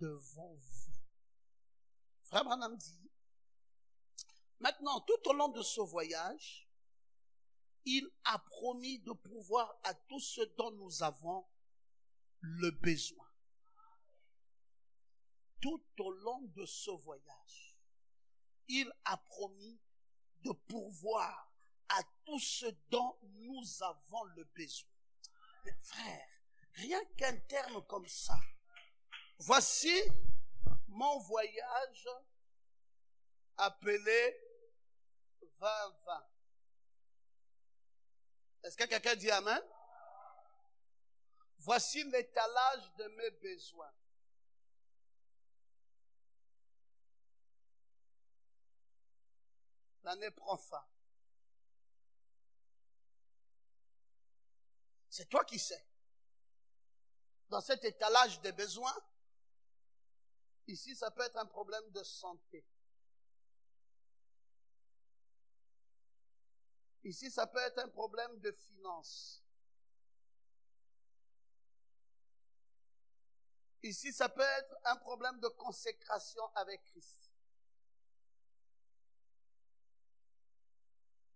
devant vous ». Frère Branham dit: maintenant, tout au long de ce voyage, il a promis de pourvoir à tout ce dont nous avons le besoin. Tout au long de ce voyage, il a promis de pourvoir à tout ce dont nous avons le besoin. Mais frère, rien qu'un terme comme ça. Voici mon voyage appelé 2020. Est-ce que quelqu'un dit amen? Voici l'étalage de mes besoins. L'année prend fin. C'est toi qui sais. Dans cet étalage des besoins, ici, ça peut être un problème de santé. Ici, ça peut être un problème de finances. Ici, ça peut être un problème de consécration avec Christ.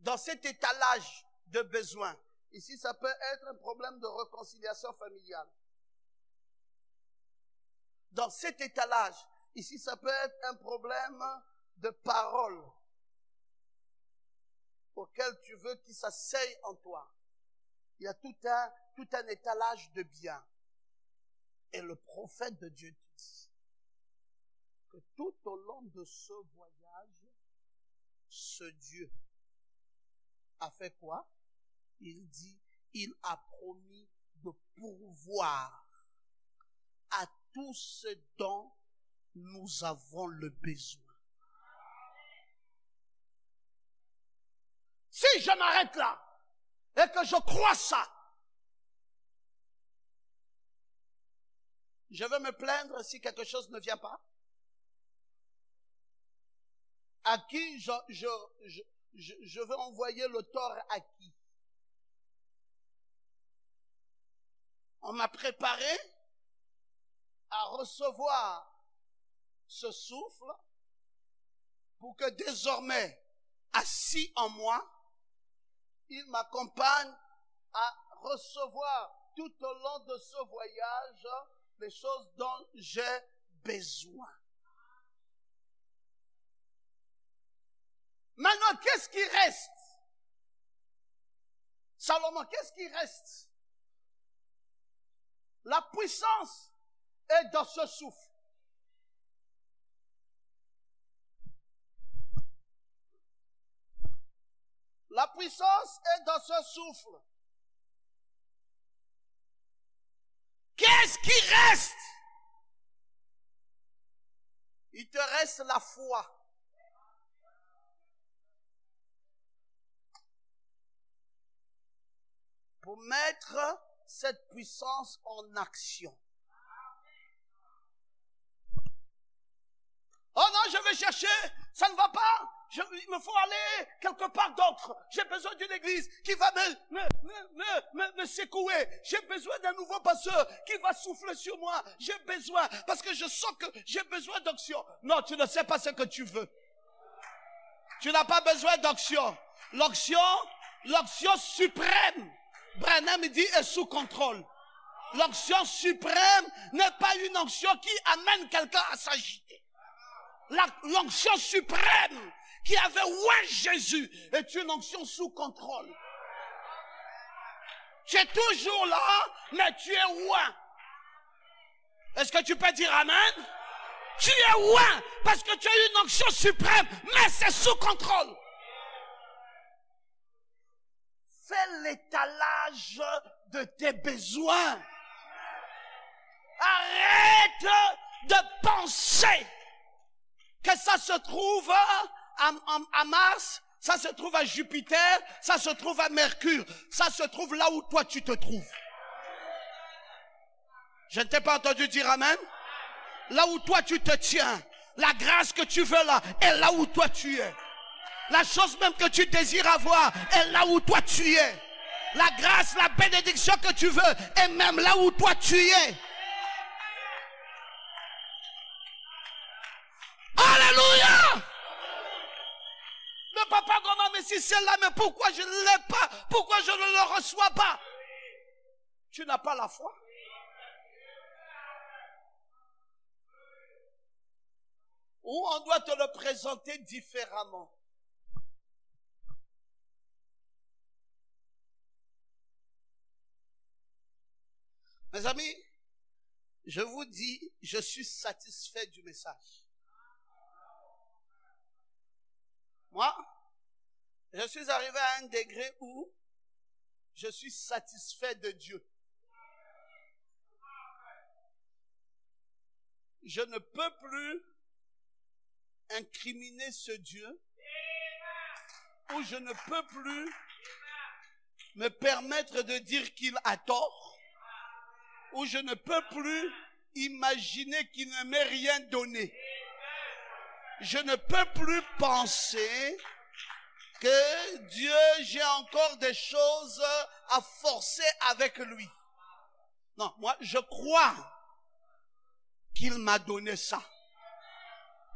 Dans cet étalage de besoins, ici, ça peut être un problème de réconciliation familiale. Dans cet étalage, ici, ça peut être un problème de parole auquel tu veux qu'il s'asseye en toi. il y a tout un étalage de biens. Et le prophète de Dieu dit que tout au long de ce voyage, ce Dieu a fait quoi? Il dit, il a promis de pourvoir à tout ce dont nous avons le besoin. Si je m'arrête là et que je crois ça, je vais me plaindre si quelque chose ne vient pas. À qui je veux envoyer le tort à qui? On m'a préparé à recevoir ce souffle pour que désormais, assis en moi, il m'accompagne à recevoir tout au long de ce voyage les choses dont j'ai besoin. Maintenant, qu'est-ce qui reste? Salomon, qu'est-ce qui reste? La puissance est dans ce souffle. La puissance est dans ce souffle. Qu'est-ce qui reste? Il te reste la foi. Pour mettre cette puissance en action. Oh non, je vais chercher, ça ne va pas. Il me faut aller quelque part d'autre. J'ai besoin d'une église qui va me secouer. J'ai besoin d'un nouveau pasteur qui va souffler sur moi. J'ai besoin, parce que je sens que j'ai besoin d'onction. Non, tu ne sais pas ce que tu veux. Tu n'as pas besoin d'onction. L'onction suprême, Branham dit, est sous contrôle. L'onction suprême n'est pas une onction qui amène quelqu'un à s'agiter. L'onction suprême qui avait oint Jésus est une onction sous contrôle. Tu es toujours là, mais tu es oint. Est-ce que tu peux dire amen? Tu es oint parce que tu as une onction suprême, mais c'est sous contrôle. Fais l'étalage de tes besoins. Arrête de penser que ça se trouve à Mars, ça se trouve à Jupiter, ça se trouve à Mercure, ça se trouve là où toi tu te trouves. Je ne t'ai pas entendu dire amen? Là où toi tu te tiens, la grâce que tu veux là, est là où toi tu es. La chose même que tu désires avoir est là où toi tu es. La grâce, la bénédiction que tu veux est même là où toi tu es. Alléluia! Le papa Goma, mais si c'est là, mais pourquoi je ne l'ai pas? Pourquoi je ne le reçois pas? Tu n'as pas la foi. Ou on doit te le présenter différemment. Mes amis, je vous dis, je suis satisfait du message. Moi, je suis arrivé à un degré où je suis satisfait de Dieu. Je ne peux plus incriminer ce Dieu, ou je ne peux plus me permettre de dire qu'il a tort, ou je ne peux plus imaginer qu'il ne m'ait rien donné. Je ne peux plus penser que Dieu, j'ai encore des choses à forcer avec lui. Non, moi, je crois qu'il m'a donné ça.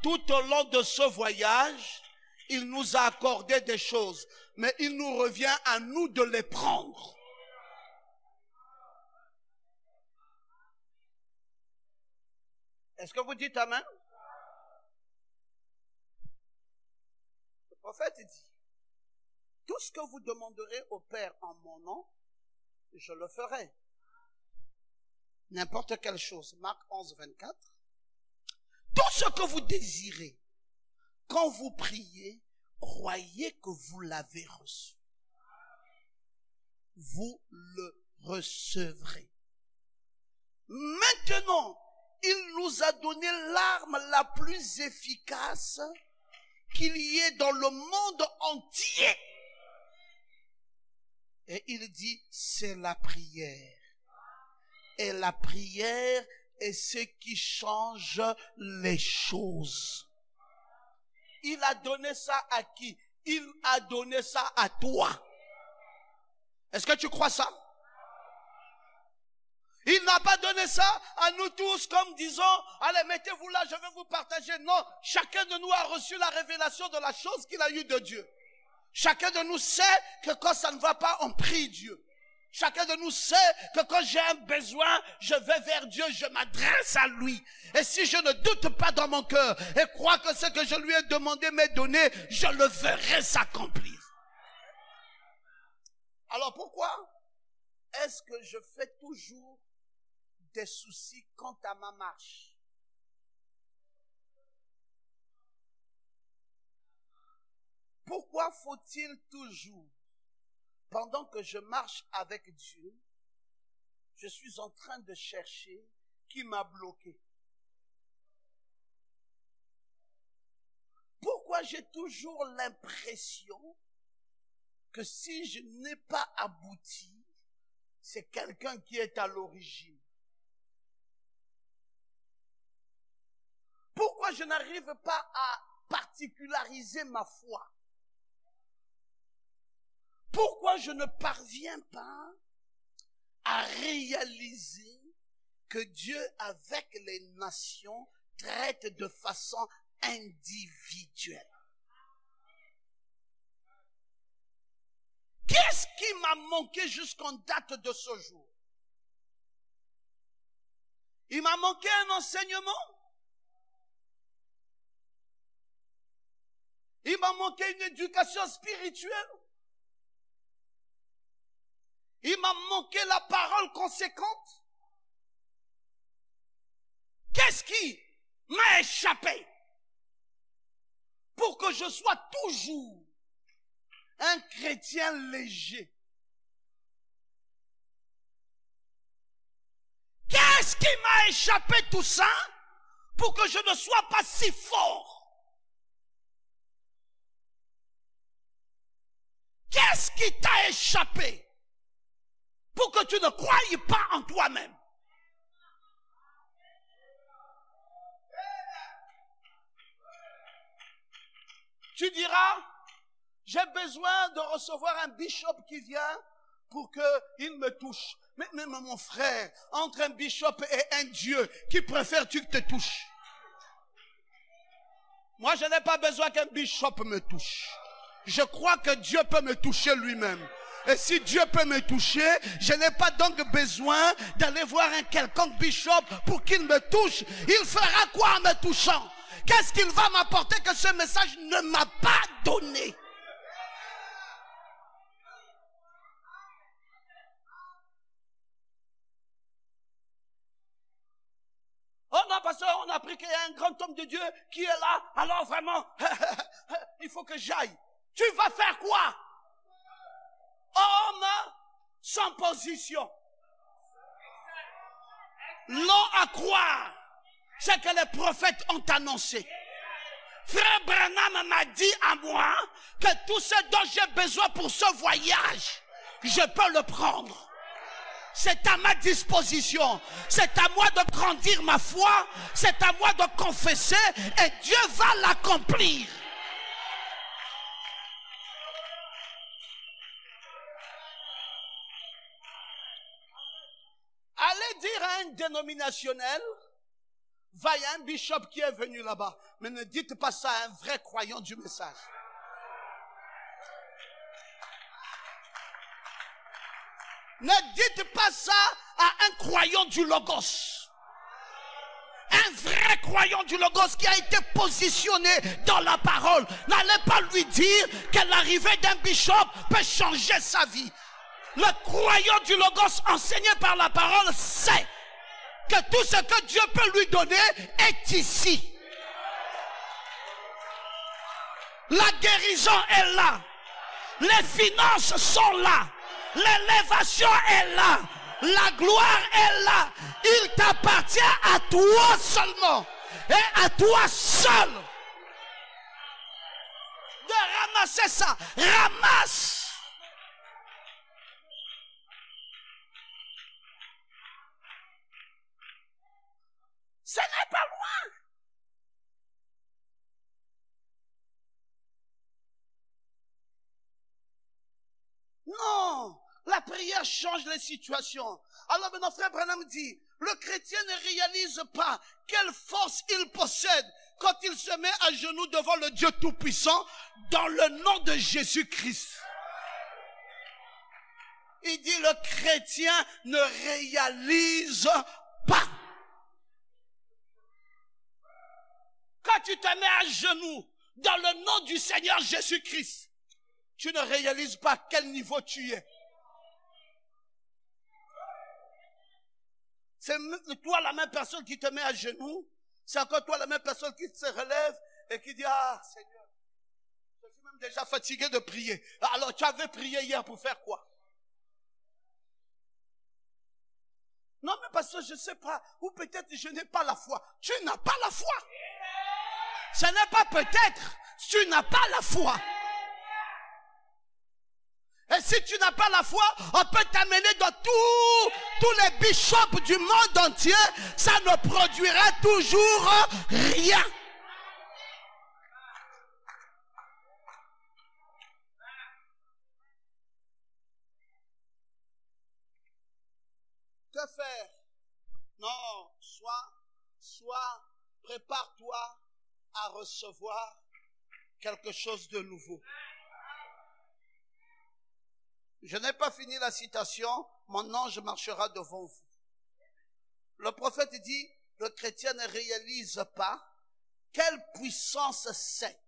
Tout au long de ce voyage, il nous a accordé des choses, mais il nous revient à nous de les prendre. Est-ce que vous dites amen? Le prophète dit, tout ce que vous demanderez au Père en mon nom, je le ferai. N'importe quelle chose. Marc 11, 24. Tout ce que vous désirez, quand vous priez, croyez que vous l'avez reçu. Vous le recevrez. Maintenant, il nous a donné l'arme la plus efficace qu'il y ait dans le monde entier. Et il dit, c'est la prière. Et la prière est ce qui change les choses. Il a donné ça à qui? Il a donné ça à toi. Est-ce que tu crois ça? Il n'a pas donné ça à nous tous comme disons, allez, mettez-vous là, je vais vous partager. Non, chacun de nous a reçu la révélation de la chose qu'il a eue de Dieu. Chacun de nous sait que quand ça ne va pas, on prie Dieu. Chacun de nous sait que quand j'ai un besoin, je vais vers Dieu, je m'adresse à lui. Et si je ne doute pas dans mon cœur et crois que ce que je lui ai demandé m'est donné, je le verrai s'accomplir. Alors pourquoi est-ce que je fais toujours des soucis quant à ma marche? Pourquoi faut-il toujours, pendant que je marche avec Dieu, je suis en train de chercher qui m'a bloqué? Pourquoi j'ai toujours l'impression que si je n'ai pas abouti, c'est quelqu'un qui est à l'origine? Pourquoi je n'arrive pas à particulariser ma foi? Pourquoi je ne parviens pas à réaliser que Dieu, avec les nations, traite de façon individuelle? Qu'est-ce qui m'a manqué jusqu'en date de ce jour? Il m'a manqué un enseignement. Il m'a manqué une éducation spirituelle. Il m'a manqué la parole conséquente. Qu'est-ce qui m'a échappé pour que je sois toujours un chrétien léger? Qu'est-ce qui m'a échappé tout ça pour que je ne sois pas si fort? Qu'est-ce qui t'a échappé pour que tu ne croyes pas en toi-même? Tu diras, j'ai besoin de recevoir un bishop qui vient pour qu'il me touche. Mais mon frère, entre un bishop et un Dieu, qui préfères-tu que te touche? Moi, je n'ai pas besoin qu'un bishop me touche. Je crois que Dieu peut me toucher lui-même. Et si Dieu peut me toucher, je n'ai pas donc besoin d'aller voir un quelconque bishop pour qu'il me touche. Il fera quoi en me touchant? Qu'est-ce qu'il va m'apporter que ce message ne m'a pas donné? Oh non, parce qu'on a appris qu'il y a un grand homme de Dieu qui est là. Alors vraiment, il faut que j'aille. Tu vas faire quoi? Homme sans position. Long à croire ce que les prophètes ont annoncé. Frère Branham m'a dit à moi que tout ce dont j'ai besoin pour ce voyage, je peux le prendre. C'est à ma disposition. C'est à moi de grandir ma foi. C'est à moi de confesser et Dieu va l'accomplir. Allez dire à un dénominationnel, va, il y a un bishop qui est venu là-bas. Mais ne dites pas ça à un vrai croyant du message. Ne dites pas ça à un croyant du Logos. Un vrai croyant du Logos qui a été positionné dans la parole. N'allez pas lui dire que l'arrivée d'un bishop peut changer sa vie. Le croyant du Logos enseigné par la parole sait que tout ce que Dieu peut lui donner est ici. La guérison est là. Les finances sont là. L'élévation est là. La gloire est là. Il t'appartient à toi seulement. Et à toi seul. De ramasser ça. Ramasse. Ce n'est pas loin. Non, la prière change les situations. Alors maintenant, frère Branham dit, le chrétien ne réalise pas quelle force il possède quand il se met à genoux devant le Dieu Tout-Puissant dans le nom de Jésus-Christ. Il dit, le chrétien ne réalise pas. Quand tu te mets à genoux dans le nom du Seigneur Jésus-Christ, tu ne réalises pas à quel niveau tu es. C'est toi la même personne qui te met à genoux. C'est encore toi la même personne qui se relève et qui dit, ah Seigneur, je suis même déjà fatigué de prier. Alors tu avais prié hier pour faire quoi? Non mais parce que je ne sais pas, ou peut-être je n'ai pas la foi. Tu n'as pas la foi. Ce n'est pas peut-être, tu n'as pas la foi. Et si tu n'as pas la foi, on peut t'amener dans tous les bishops du monde entier, ça ne produira toujours rien. Que faire? Non, soit prépare-toi à recevoir quelque chose de nouveau. Je n'ai pas fini la citation. Mon ange marchera devant vous. Le prophète dit, le chrétien ne réalise pas quelle puissance c'est.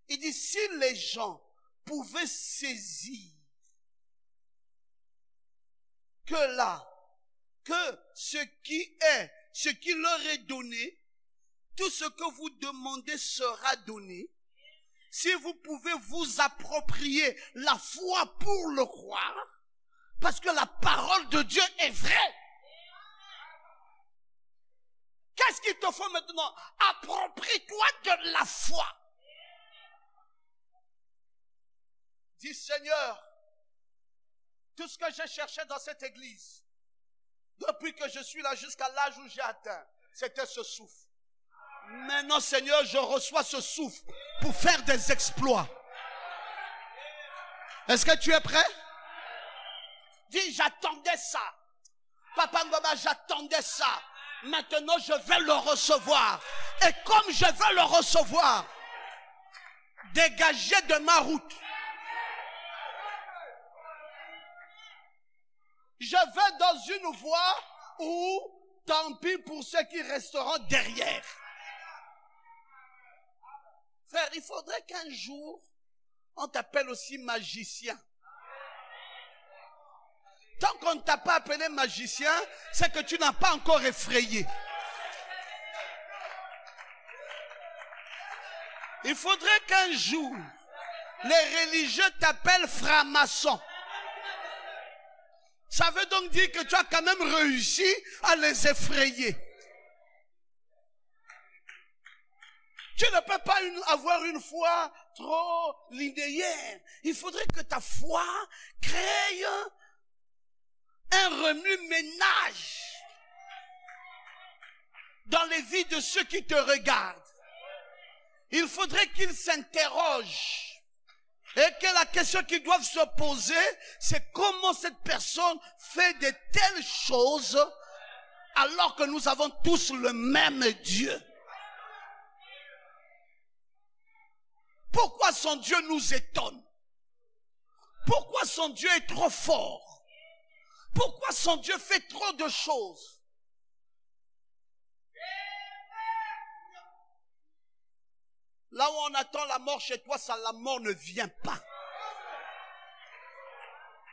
Il dit, si les gens pouvaient saisir que ce qui leur est donné, tout ce que vous demandez sera donné. Si vous pouvez vous approprier la foi pour le croire, parce que la parole de Dieu est vraie. Qu'est-ce qu'il te faut maintenant? Approprie-toi de la foi. Dis Seigneur, tout ce que j'ai cherché dans cette église, depuis que je suis là jusqu'à l'âge où j'ai atteint, c'était ce souffle. Maintenant, Seigneur, je reçois ce souffle pour faire des exploits. Est-ce que tu es prêt? Dis, j'attendais ça. Papa Ngoma, j'attendais ça. Maintenant, je vais le recevoir. Et comme je vais le recevoir, dégagez de ma route. Je vais dans une voie où, tant pis pour ceux qui resteront derrière. Frère, il faudrait qu'un jour, on t'appelle aussi magicien. Tant qu'on ne t'a pas appelé magicien, c'est que tu n'as pas encore effrayé. Il faudrait qu'un jour, les religieux t'appellent franc-maçon. Ça veut donc dire que tu as quand même réussi à les effrayer. Tu ne peux pas avoir une foi trop linéaire. Il faudrait que ta foi crée un remue-ménage dans les vies de ceux qui te regardent. Il faudrait qu'ils s'interrogent. Et que la question qu'ils doivent se poser, c'est comment cette personne fait de telles choses alors que nous avons tous le même Dieu. Pourquoi son Dieu nous étonne? Pourquoi son Dieu est trop fort? Pourquoi son Dieu fait trop de choses? Là où on attend la mort chez toi, ça, la mort ne vient pas.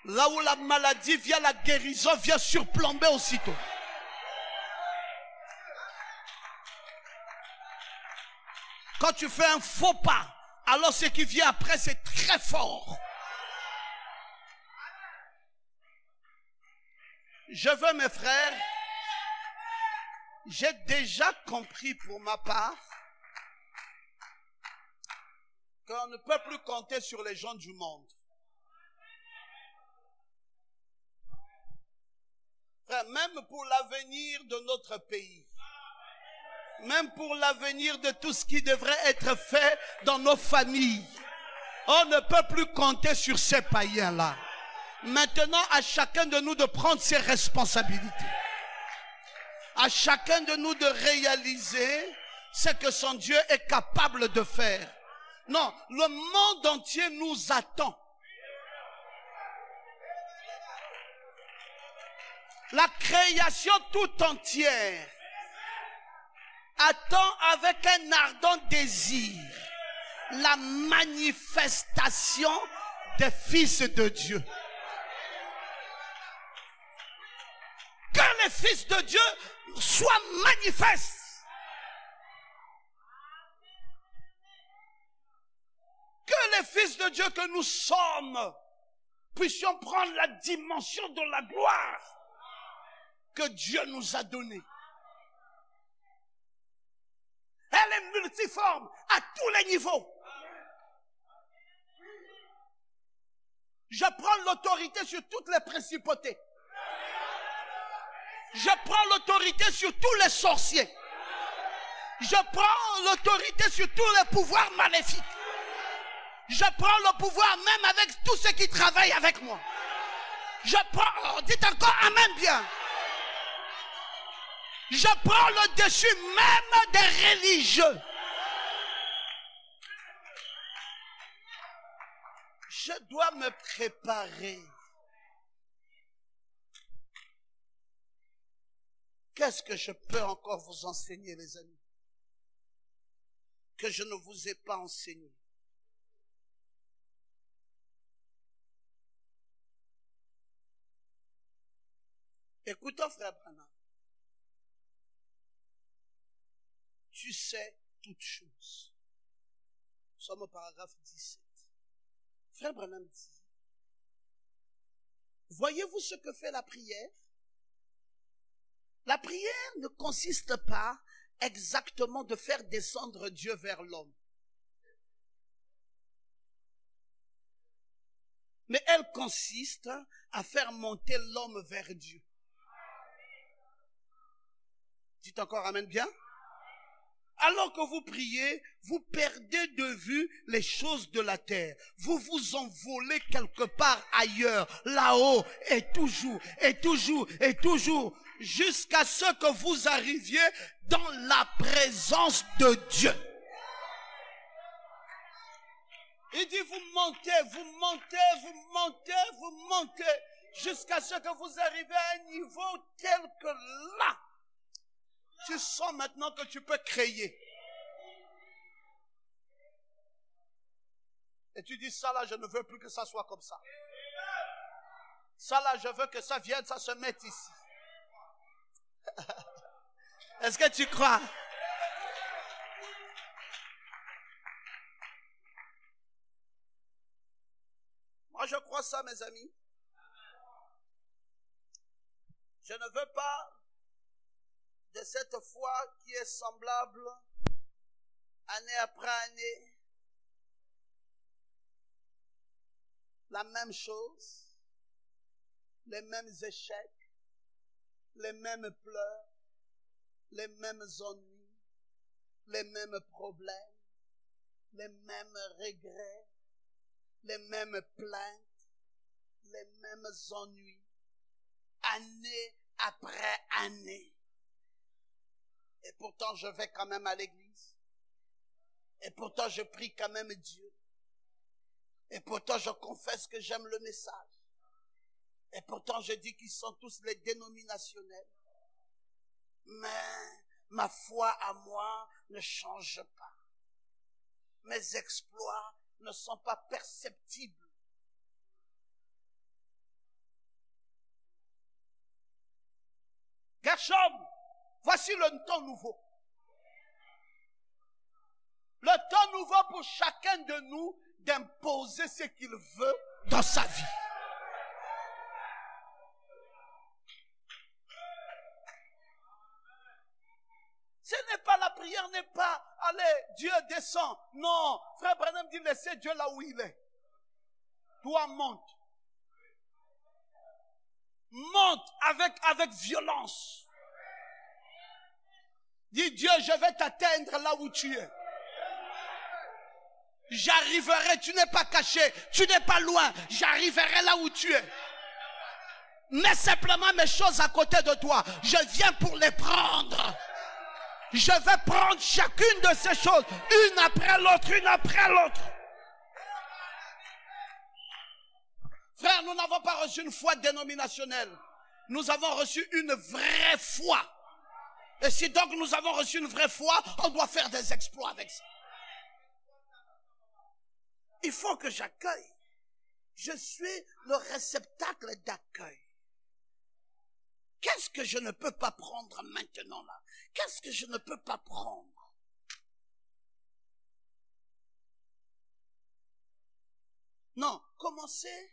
Là où la maladie vient, la guérison vient surplomber aussitôt. Quand tu fais un faux pas, alors ce qui vient après, c'est très fort. Je veux, mes frères, j'ai déjà compris pour ma part qu'on ne peut plus compter sur les gens du monde. Frère, même pour l'avenir de notre pays, même pour l'avenir de tout ce qui devrait être fait dans nos familles, on ne peut plus compter sur ces païens-là. Maintenant, à chacun de nous de prendre ses responsabilités. À chacun de nous de réaliser ce que son Dieu est capable de faire. Non, le monde entier nous attend. La création tout entière attend avec un ardent désir la manifestation des fils de Dieu. Que les fils de Dieu soient manifestes. Que les fils de Dieu que nous sommes puissions prendre la dimension de la gloire que Dieu nous a donnée. Elle est multiforme à tous les niveaux. Je prends l'autorité sur toutes les principautés. Je prends l'autorité sur tous les sorciers. Je prends l'autorité sur tous les pouvoirs maléfiques. Je prends le pouvoir même avec tous ceux qui travaillent avec moi. Je prends, dites encore amen bien. Je prends le dessus même des religieux. Je dois me préparer. Qu'est-ce que je peux encore vous enseigner, les amis, que je ne vous ai pas enseigné? Écoutons, frère Branham. Tu sais toutes choses. Nous sommes au paragraphe 17. Frère Branham dit, voyez-vous ce que fait la prière? La prière ne consiste pas exactement de faire descendre Dieu vers l'homme. Mais elle consiste à faire monter l'homme vers Dieu. Dites encore amen bien. Alors que vous priez, vous perdez de vue les choses de la terre. Vous vous envolez quelque part ailleurs, là-haut, et toujours, et toujours, et toujours, jusqu'à ce que vous arriviez dans la présence de Dieu. Il dit, vous montez, vous montez, vous montez, vous montez, jusqu'à ce que vous arrivez à un niveau tel que là, tu sens maintenant que tu peux créer. Et tu dis, ça là, je ne veux plus que ça soit comme ça. Ça là, je veux que ça vienne, ça se mette ici. Est-ce que tu crois? Moi, je crois ça, mes amis. Je ne veux pas de cette foi qui est semblable année après année. La même chose, les mêmes échecs, les mêmes pleurs, les mêmes ennuis, les mêmes problèmes, les mêmes regrets, les mêmes plaintes, les mêmes ennuis, année après année. Et pourtant, je vais quand même à l'église. Et pourtant, je prie quand même Dieu. Et pourtant, je confesse que j'aime le message. Et pourtant, je dis qu'ils sont tous les dénominationnels. Mais ma foi à moi ne change pas. Mes exploits ne sont pas perceptibles. Gershom, voici le temps nouveau. Le temps nouveau pour chacun de nous d'imposer ce qu'il veut dans sa vie. Ce n'est pas la prière, n'est pas, allez, Dieu descend. Non, frère Branham dit, laissez Dieu là où il est. Toi, monte. Monte avec violence. Dis, Dieu, je vais t'atteindre là où tu es. J'arriverai, tu n'es pas caché, tu n'es pas loin, j'arriverai là où tu es. Mets simplement mes choses à côté de toi, je viens pour les prendre. Je vais prendre chacune de ces choses, une après l'autre, une après l'autre. Frère, nous n'avons pas reçu une foi dénominationnelle. Nous avons reçu une vraie foi. Et si donc nous avons reçu une vraie foi, on doit faire des exploits avec ça. Il faut que j'accueille. Je suis le réceptacle d'accueil. Qu'est-ce que je ne peux pas prendre maintenant là? Qu'est-ce que je ne peux pas prendre? Non, commencez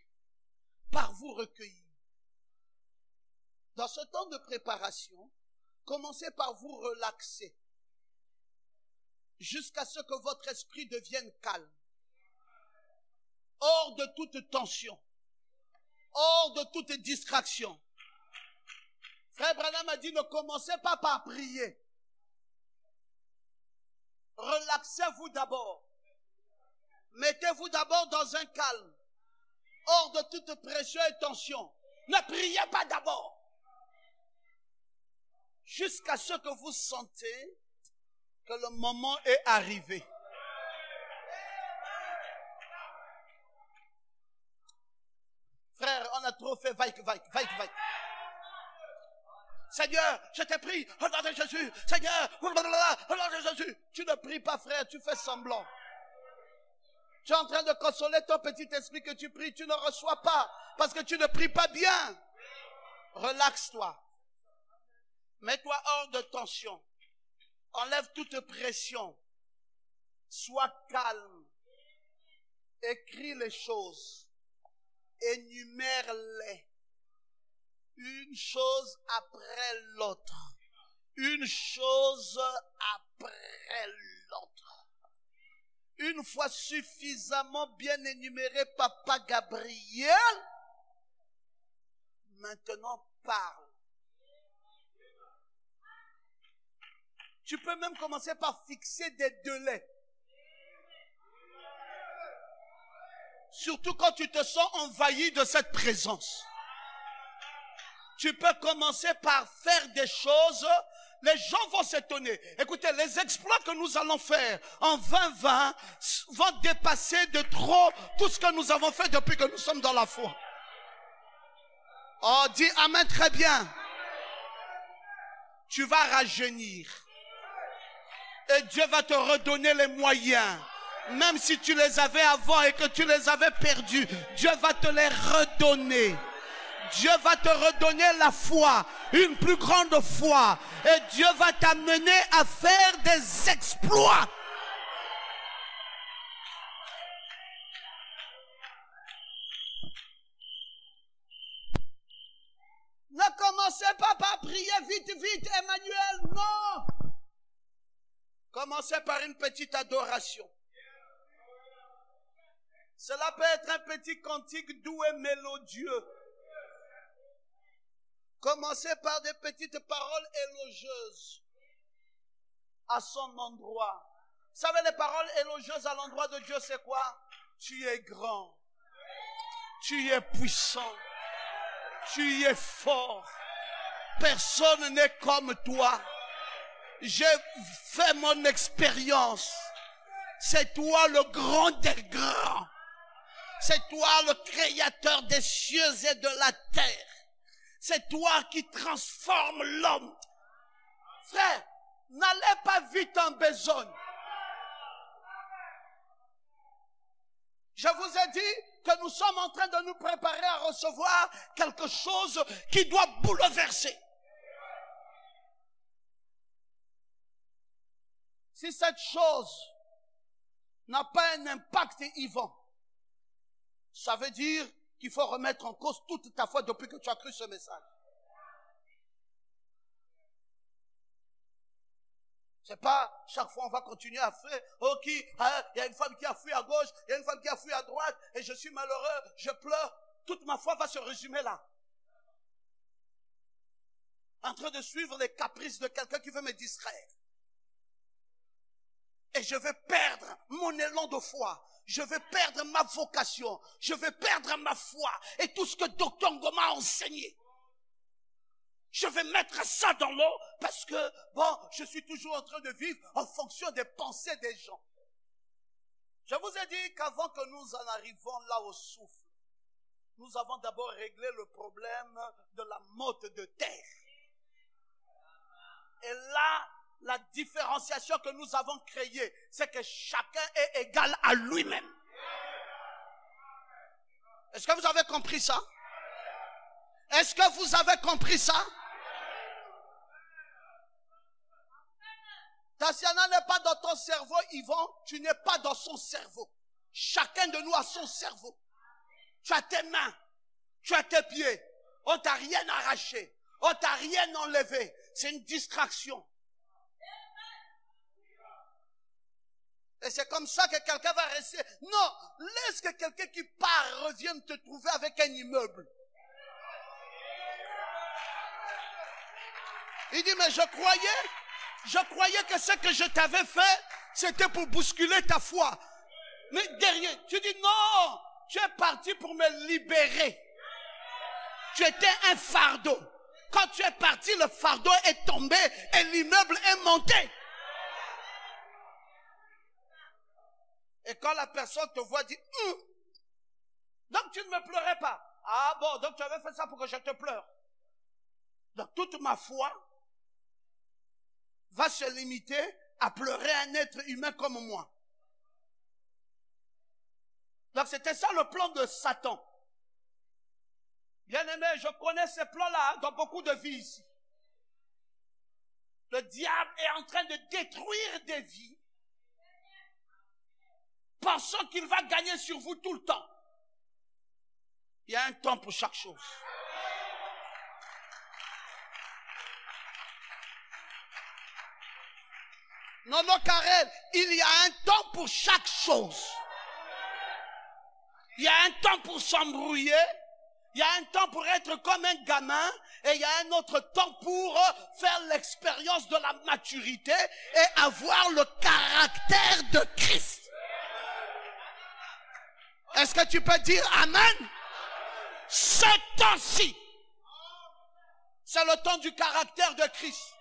par vous recueillir. Dans ce temps de préparation, commencez par vous relaxer. Jusqu'à ce que votre esprit devienne calme. Hors de toute tension. Hors de toute distraction. Frère Branham a dit, ne commencez pas par prier. Relaxez-vous d'abord. Mettez-vous d'abord dans un calme. Hors de toute pression et tension. Ne priez pas d'abord. Jusqu'à ce que vous sentez que le moment est arrivé. Frère, on a trop fait vaille. Seigneur, je t'ai pris au nom de Jésus. Seigneur, au nom de Jésus. Tu ne pries pas, frère, tu fais semblant. Tu es en train de consoler ton petit esprit que tu pries, tu ne reçois pas parce que tu ne pries pas bien. Relaxe-toi. Mets-toi hors de tension. Enlève toute pression. Sois calme. Écris les choses. Énumère-les. Une chose après l'autre. Une chose après l'autre. Une fois suffisamment bien énuméré, Papa Gabriel, maintenant parle. Tu peux même commencer par fixer des délais. Surtout quand tu te sens envahi de cette présence. Tu peux commencer par faire des choses, les gens vont s'étonner. Écoutez, les exploits que nous allons faire en 2020 vont dépasser de trop tout ce que nous avons fait depuis que nous sommes dans la foi. Oh, dis amen très bien. Tu vas rajeunir. Et Dieu va te redonner les moyens. Même si tu les avais avant et que tu les avais perdus, Dieu va te les redonner. Dieu va te redonner la foi, une plus grande foi. Et Dieu va t'amener à faire des exploits. Ne commencez pas par prier vite, Emmanuel, non. Commencez par une petite adoration. Cela peut être un petit cantique doux et mélodieux. Commencez par des petites paroles élogieuses à son endroit. Vous savez, les paroles élogieuses à l'endroit de Dieu, c'est quoi? Tu es grand. Tu es puissant. Tu es fort. Personne n'est comme toi. J'ai fait mon expérience. C'est toi le grand des grands. C'est toi le créateur des cieux et de la terre. C'est toi qui transformes l'homme. Frère, n'allez pas vite en besogne. Je vous ai dit que nous sommes en train de nous préparer à recevoir quelque chose qui doit bouleverser. Si cette chose n'a pas un impact vivant, ça veut dire qu'il faut remettre en cause toute ta foi depuis que tu as cru ce message. C'est pas chaque fois on va continuer à faire, ok, il y a une femme qui a fui à gauche, il y a une femme qui a fui à droite, et je suis malheureux, je pleure. Toute ma foi va se résumer là. En train de suivre les caprices de quelqu'un qui veut me distraire. Et je vais perdre mon élan de foi. Je vais perdre ma vocation. Je vais perdre ma foi. Et tout ce que Dr Ngoma a enseigné. Je vais mettre ça dans l'eau parce que, bon, je suis toujours en train de vivre en fonction des pensées des gens. Je vous ai dit qu'avant que nous en arrivions là au souffle, nous avons d'abord réglé le problème de la motte de terre. Et là, la différenciation que nous avons créée, c'est que chacun est égal à lui-même. Est-ce que vous avez compris ça? Est-ce que vous avez compris ça? Tatiana n'est pas dans ton cerveau, Yvon, tu n'es pas dans son cerveau. Chacun de nous a son cerveau. Tu as tes mains, tu as tes pieds. On t'a rien arraché, on t'a rien enlevé. C'est une distraction. Et c'est comme ça que quelqu'un va rester. Non, laisse que quelqu'un qui part revienne te trouver avec un immeuble. Il dit, mais je croyais que ce que je t'avais fait, c'était pour bousculer ta foi. Mais derrière, tu dis non, tu es parti pour me libérer. Tu étais un fardeau. Quand tu es parti, le fardeau est tombé et l'immeuble est monté. Et quand la personne te voit, dit, donc tu ne me pleurais pas. Ah bon, donc tu avais fait ça pour que je te pleure. Donc toute ma foi va se limiter à pleurer un être humain comme moi. Donc c'était ça le plan de Satan. Bien aimé, je connais ces plans-là dans beaucoup de vies ici. Le diable est en train de détruire des vies, pensant qu'il va gagner sur vous tout le temps. Il y a un temps pour chaque chose. Non, Karel, il y a un temps pour chaque chose. Il y a un temps pour s'embrouiller. Il y a un temps pour être comme un gamin. Et il y a un autre temps pour faire l'expérience de la maturité et avoir le caractère de Christ. Est-ce que tu peux dire Amen? Ce temps-ci, c'est le temps du caractère de Christ.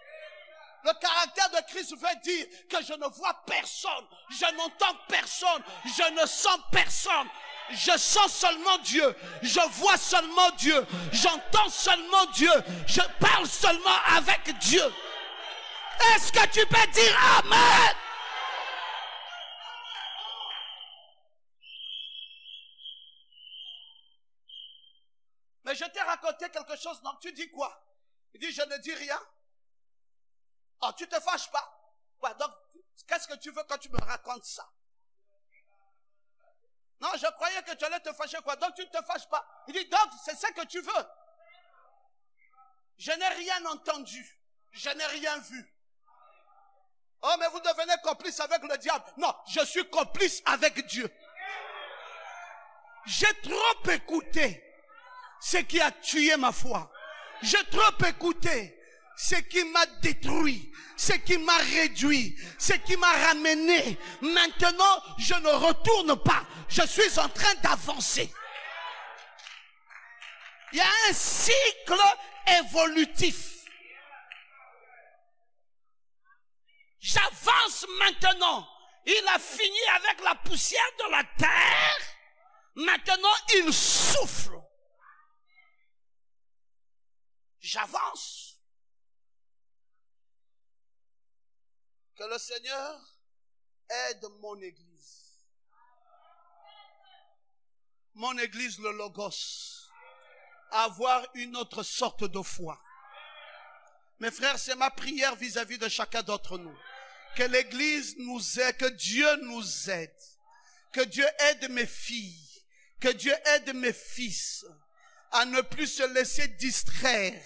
Le caractère de Christ veut dire que je ne vois personne, je n'entends personne, je ne sens personne. Je sens seulement Dieu, je vois seulement Dieu, j'entends seulement Dieu, je parle seulement avec Dieu. Est-ce que tu peux dire Amen? Mais je t'ai raconté quelque chose, non? Tu dis quoi? Il dit, je ne dis rien. Oh, tu te fâches pas? Ouais, donc, qu'est-ce que tu veux quand tu me racontes ça? Non, je croyais que tu allais te fâcher, quoi. Donc, tu ne te fâches pas. Il dit, donc, c'est ça que tu veux. Je n'ai rien entendu. Je n'ai rien vu. Oh, mais vous devenez complice avec le diable. Non, je suis complice avec Dieu. J'ai trop écouté ce qui a tué ma foi. J'ai trop écouté ce qui m'a détruit, ce qui m'a réduit, ce qui m'a ramené. Maintenant, je ne retourne pas. Je suis en train d'avancer. Il y a un cycle évolutif. J'avance maintenant. Il a fini avec la poussière de la terre. Maintenant, il souffle. J'avance. Que le Seigneur aide mon église. Mon église, le Logos, à avoir une autre sorte de foi. Mes frères, c'est ma prière vis-à-vis de chacun d'entre nous. Que l'Église nous aide, que Dieu nous aide. Que Dieu aide mes filles, que Dieu aide mes fils à ne plus se laisser distraire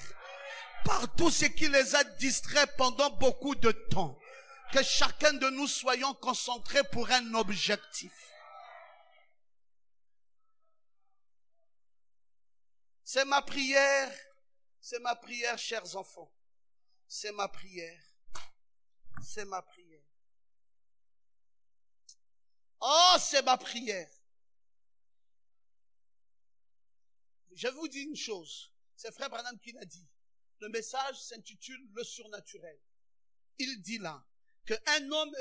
par tout ce qui les a distraits pendant beaucoup de temps. Que chacun de nous soyons concentrés pour un objectif. C'est ma prière, chers enfants. C'est ma prière. C'est ma prière. Oh, c'est ma prière. Je vous dis une chose. C'est Frère Branham qui l'a dit. Le message s'intitule Le surnaturel. Il dit là qu'un homme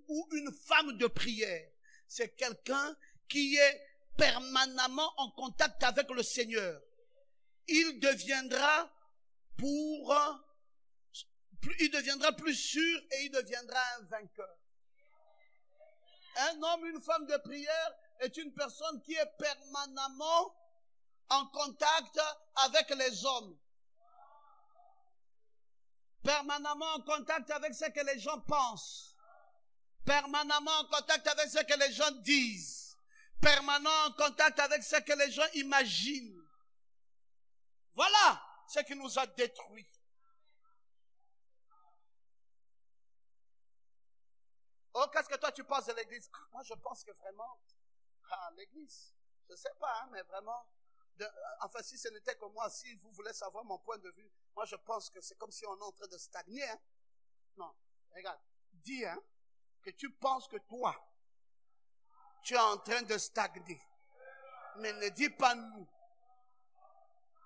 ou une femme de prière, c'est quelqu'un qui est permanemment en contact avec le Seigneur. Il deviendra plus sûr et il deviendra un vainqueur. Un homme, une femme de prière est une personne qui est permanemment en contact avec les hommes. Permanemment en contact avec ce que les gens pensent. Permanemment en contact avec ce que les gens disent. Permanemment en contact avec ce que les gens imaginent. Voilà ce qui nous a détruits. Oh, qu'est-ce que toi tu penses de l'église? Moi je pense que vraiment, l'église, je ne sais pas, hein, mais vraiment, enfin si ce n'était que moi, si vous voulez savoir mon point de vue, moi je pense que c'est comme si on est en train de stagner. Hein. Non, regarde, dis hein, que tu penses que toi, tu es en train de stagner. Mais ne dis pas nous.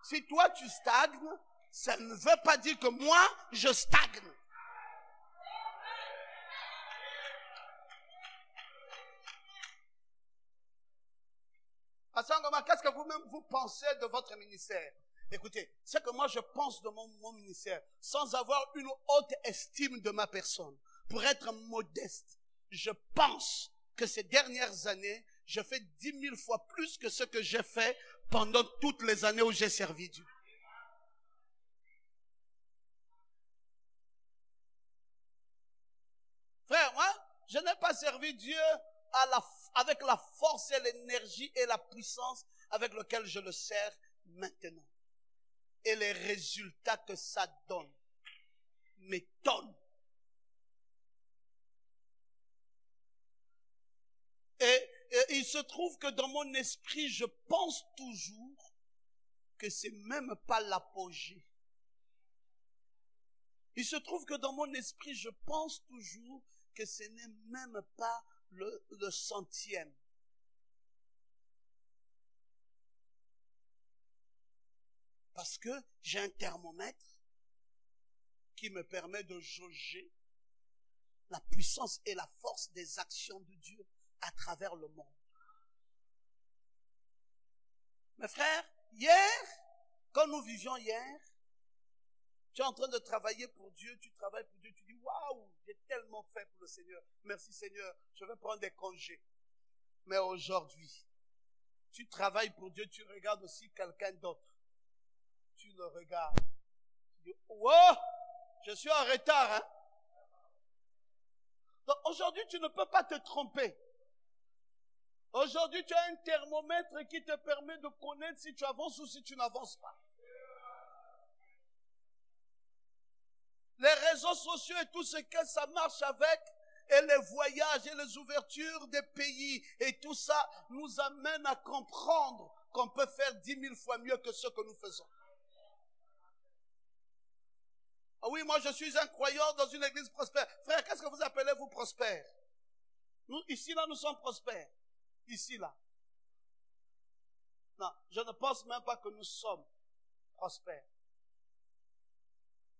Si toi tu stagnes, ça ne veut pas dire que moi je stagne. Qu'est-ce que vous-même vous pensez de votre ministère? Écoutez, c'est que moi je pense de mon ministère sans avoir une haute estime de ma personne. Pour être modeste, je pense que ces dernières années, je fais 10 000 fois plus que ce que j'ai fait pendant toutes les années où j'ai servi Dieu. Frère, moi, je n'ai pas servi Dieu avec la force et l'énergie et la puissance avec laquelle je le sers maintenant. Et les résultats que ça donne m'étonnent. Et il se trouve que dans mon esprit, je pense toujours que c'est même pas l'apogée. Il se trouve que dans mon esprit, je pense toujours que ce n'est même pas le centième. Parce que j'ai un thermomètre qui me permet de jauger la puissance et la force des actions de Dieu à travers le monde. Mes frères, hier, quand nous vivions hier, tu es en train de travailler pour Dieu, tu travailles pour Dieu, tu dis, waouh, j'ai tellement fait pour le Seigneur. Merci Seigneur, je vais prendre des congés. Mais aujourd'hui, tu travailles pour Dieu, tu regardes aussi quelqu'un d'autre. Tu le regardes. Tu dis, wow, je suis en retard, hein. Donc aujourd'hui, tu ne peux pas te tromper. Aujourd'hui, tu as un thermomètre qui te permet de connaître si tu avances ou si tu n'avances pas. Les réseaux sociaux et tout ce que ça marche avec, et les voyages et les ouvertures des pays, et tout ça nous amène à comprendre qu'on peut faire 10 000 fois mieux que ce que nous faisons. Ah oui, moi je suis un croyant dans une église prospère. Frère, qu'est-ce que vous appelez vous prospère? Nous, ici, là, nous sommes prospères. Ici, là. Non, je ne pense même pas que nous sommes prospères.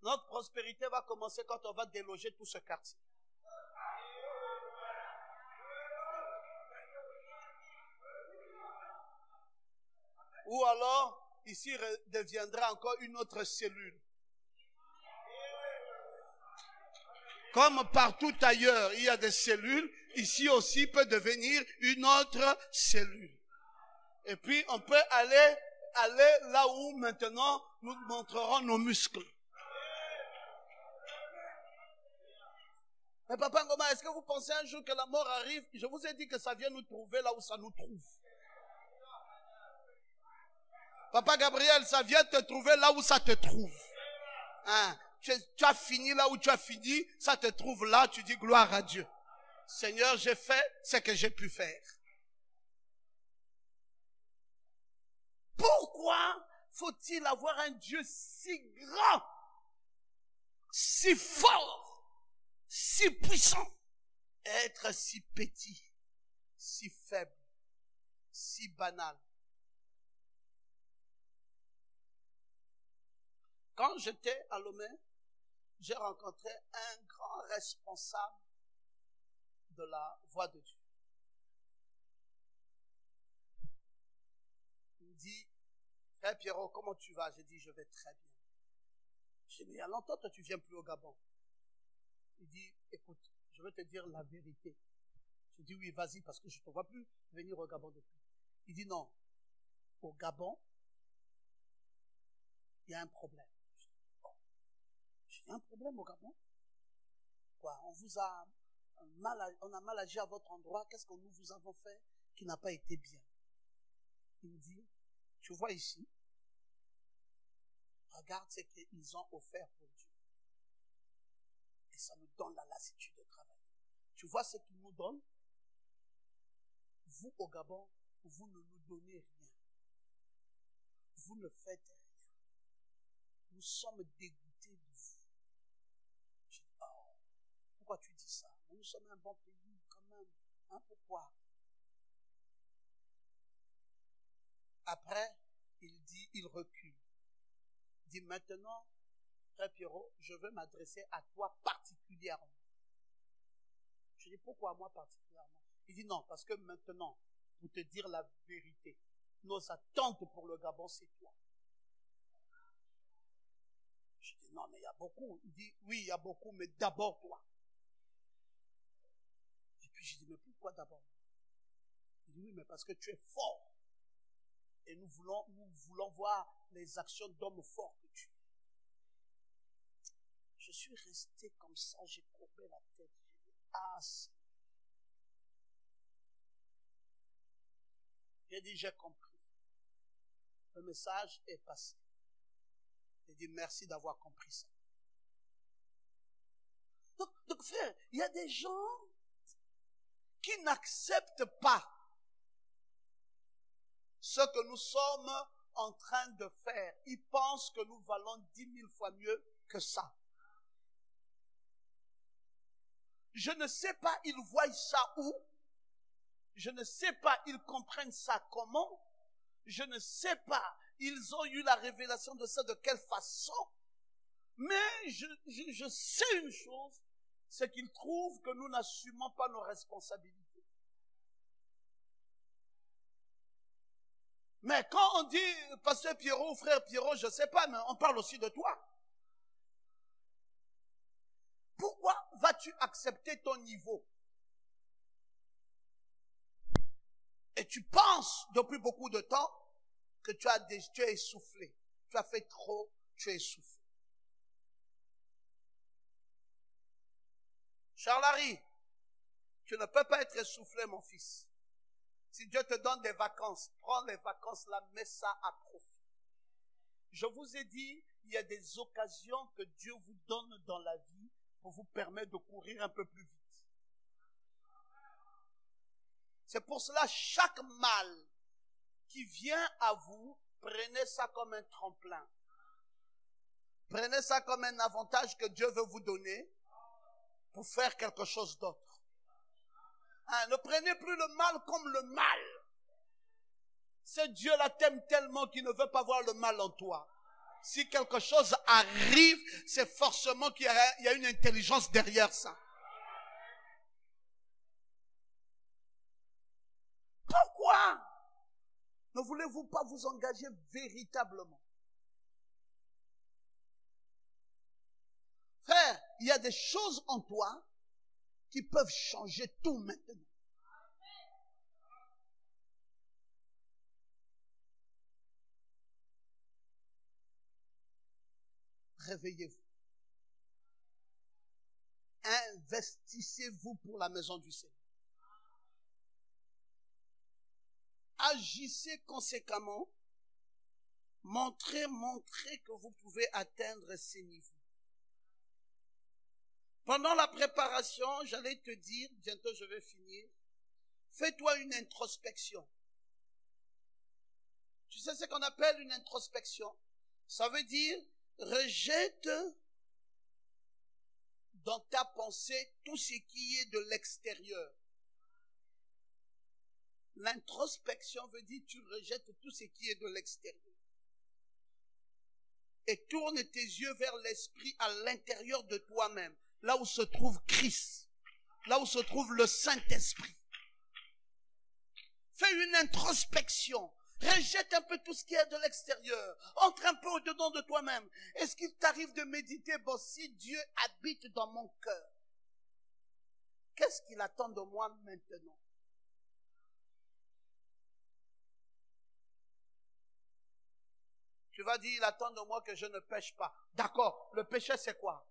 Notre prospérité va commencer quand on va déloger tout ce quartier. Ou alors, ici deviendra encore une autre cellule. Comme partout ailleurs, il y a des cellules, ici aussi peut devenir une autre cellule. Et puis, on peut aller là où maintenant nous montrerons nos muscles. Mais Papa Ngoma, est-ce que vous pensez un jour que la mort arrive? Je vous ai dit que ça vient nous trouver là où ça nous trouve. Papa Gabriel, ça vient te trouver là où ça te trouve. Hein? Tu as fini là où tu as fini, ça te trouve là, tu dis gloire à Dieu. Seigneur, j'ai fait ce que j'ai pu faire. Pourquoi faut-il avoir un Dieu si grand, si fort, si puissant, et être si petit, si faible, si banal? Quand j'étais à Lomé, j'ai rencontré un grand responsable de la voix de Dieu. Il me dit, frère Pierrot, comment tu vas? J'ai dit, je vais très bien. J'ai dit, mais il y a longtemps, toi, tu viens plus au Gabon. Il dit, écoute, je veux te dire la vérité. J'ai dit, oui, vas-y, parce que je ne te vois plus venir au Gabon depuis. Il dit, non, au Gabon, il y a un problème. J'ai dit, un problème au Gabon? Quoi? On a mal agi à votre endroit. Qu'est-ce que nous vous avons fait qui n'a pas été bien? Il me dit, tu vois ici, regarde ce qu'ils ont offert pour Dieu. Et ça nous donne la lassitude de travailler. Tu vois ce qu'ils nous donnent? Vous, au Gabon, vous ne nous donnez rien. Vous ne faites rien. Nous sommes dégoûtés de vous. Je dis, oh, pourquoi tu dis ça? Nous sommes un bon pays, quand même. Hein, pourquoi? Après, il recule. Il dit, maintenant, frère Pierrot, je veux m'adresser à toi particulièrement. Je dis, pourquoi moi particulièrement? Il dit, non, parce que maintenant, pour te dire la vérité, nos attentes pour le Gabon, c'est toi. Je dis, non, mais il y a beaucoup. Il dit, oui, il y a beaucoup, mais d'abord toi. Et puis je dis, mais pourquoi d'abord? Il dit, oui, mais parce que tu es fort. Et nous voulons voir les actions d'hommes forts que tu es. Je suis resté comme ça, j'ai courbé la tête. J'ai dit, ah, c'est... J'ai dit, j'ai compris. Le message est passé. J'ai dit, merci d'avoir compris ça. Donc frère, il y a des gens qui n'acceptent pas ce que nous sommes en train de faire. Ils pensent que nous valons 10 000 fois mieux que ça. Je ne sais pas, ils voient ça où. Je ne sais pas, ils comprennent ça comment. Je ne sais pas, ils ont eu la révélation de ça de quelle façon. Mais je sais une chose, c'est qu'ils trouvent que nous n'assumons pas nos responsabilités. Mais quand on dit, pasteur Pierrot, frère Pierrot, je ne sais pas, mais on parle aussi de toi. Pourquoi vas-tu accepter ton niveau? Et tu penses depuis beaucoup de temps que tu es essoufflé. Tu as fait trop, tu es essoufflé. Charles-Harry, tu ne peux pas être essoufflé, mon fils. Si Dieu te donne des vacances, prends les vacances là, mets ça à profit. Je vous ai dit, il y a des occasions que Dieu vous donne dans la vie pour vous permettre de courir un peu plus vite. C'est pour cela, chaque mal qui vient à vous, prenez ça comme un tremplin. Prenez ça comme un avantage que Dieu veut vous donner pour faire quelque chose d'autre. Hein, ne prenez plus le mal comme le mal. Ce Dieu-là t'aime tellement qu'il ne veut pas voir le mal en toi. Si quelque chose arrive, c'est forcément qu'il y a une intelligence derrière ça. Pourquoi ne voulez-vous pas vous engager véritablement? Frère, il y a des choses en toi qui peuvent changer tout maintenant. Réveillez-vous. investissez-vous pour la maison du Seigneur. Agissez conséquemment. Montrez que vous pouvez atteindre ces niveaux. Pendant la préparation, j'allais te dire, bientôt je vais finir, fais-toi une introspection. Tu sais ce qu'on appelle une introspection? Ça veut dire, rejette dans ta pensée tout ce qui est de l'extérieur. L'introspection veut dire, tu rejettes tout ce qui est de l'extérieur. Et tourne tes yeux vers l'esprit à l'intérieur de toi-même. Là où se trouve Christ. Là où se trouve le Saint-Esprit. Fais une introspection. Rejette un peu tout ce qui est de l'extérieur. Entre un peu au-dedans de toi-même. Est-ce qu'il t'arrive de méditer, bon, si Dieu habite dans mon cœur, qu'est-ce qu'il attend de moi maintenant? Tu vas dire, il attend de moi que je ne pêche pas. D'accord, le péché c'est quoi?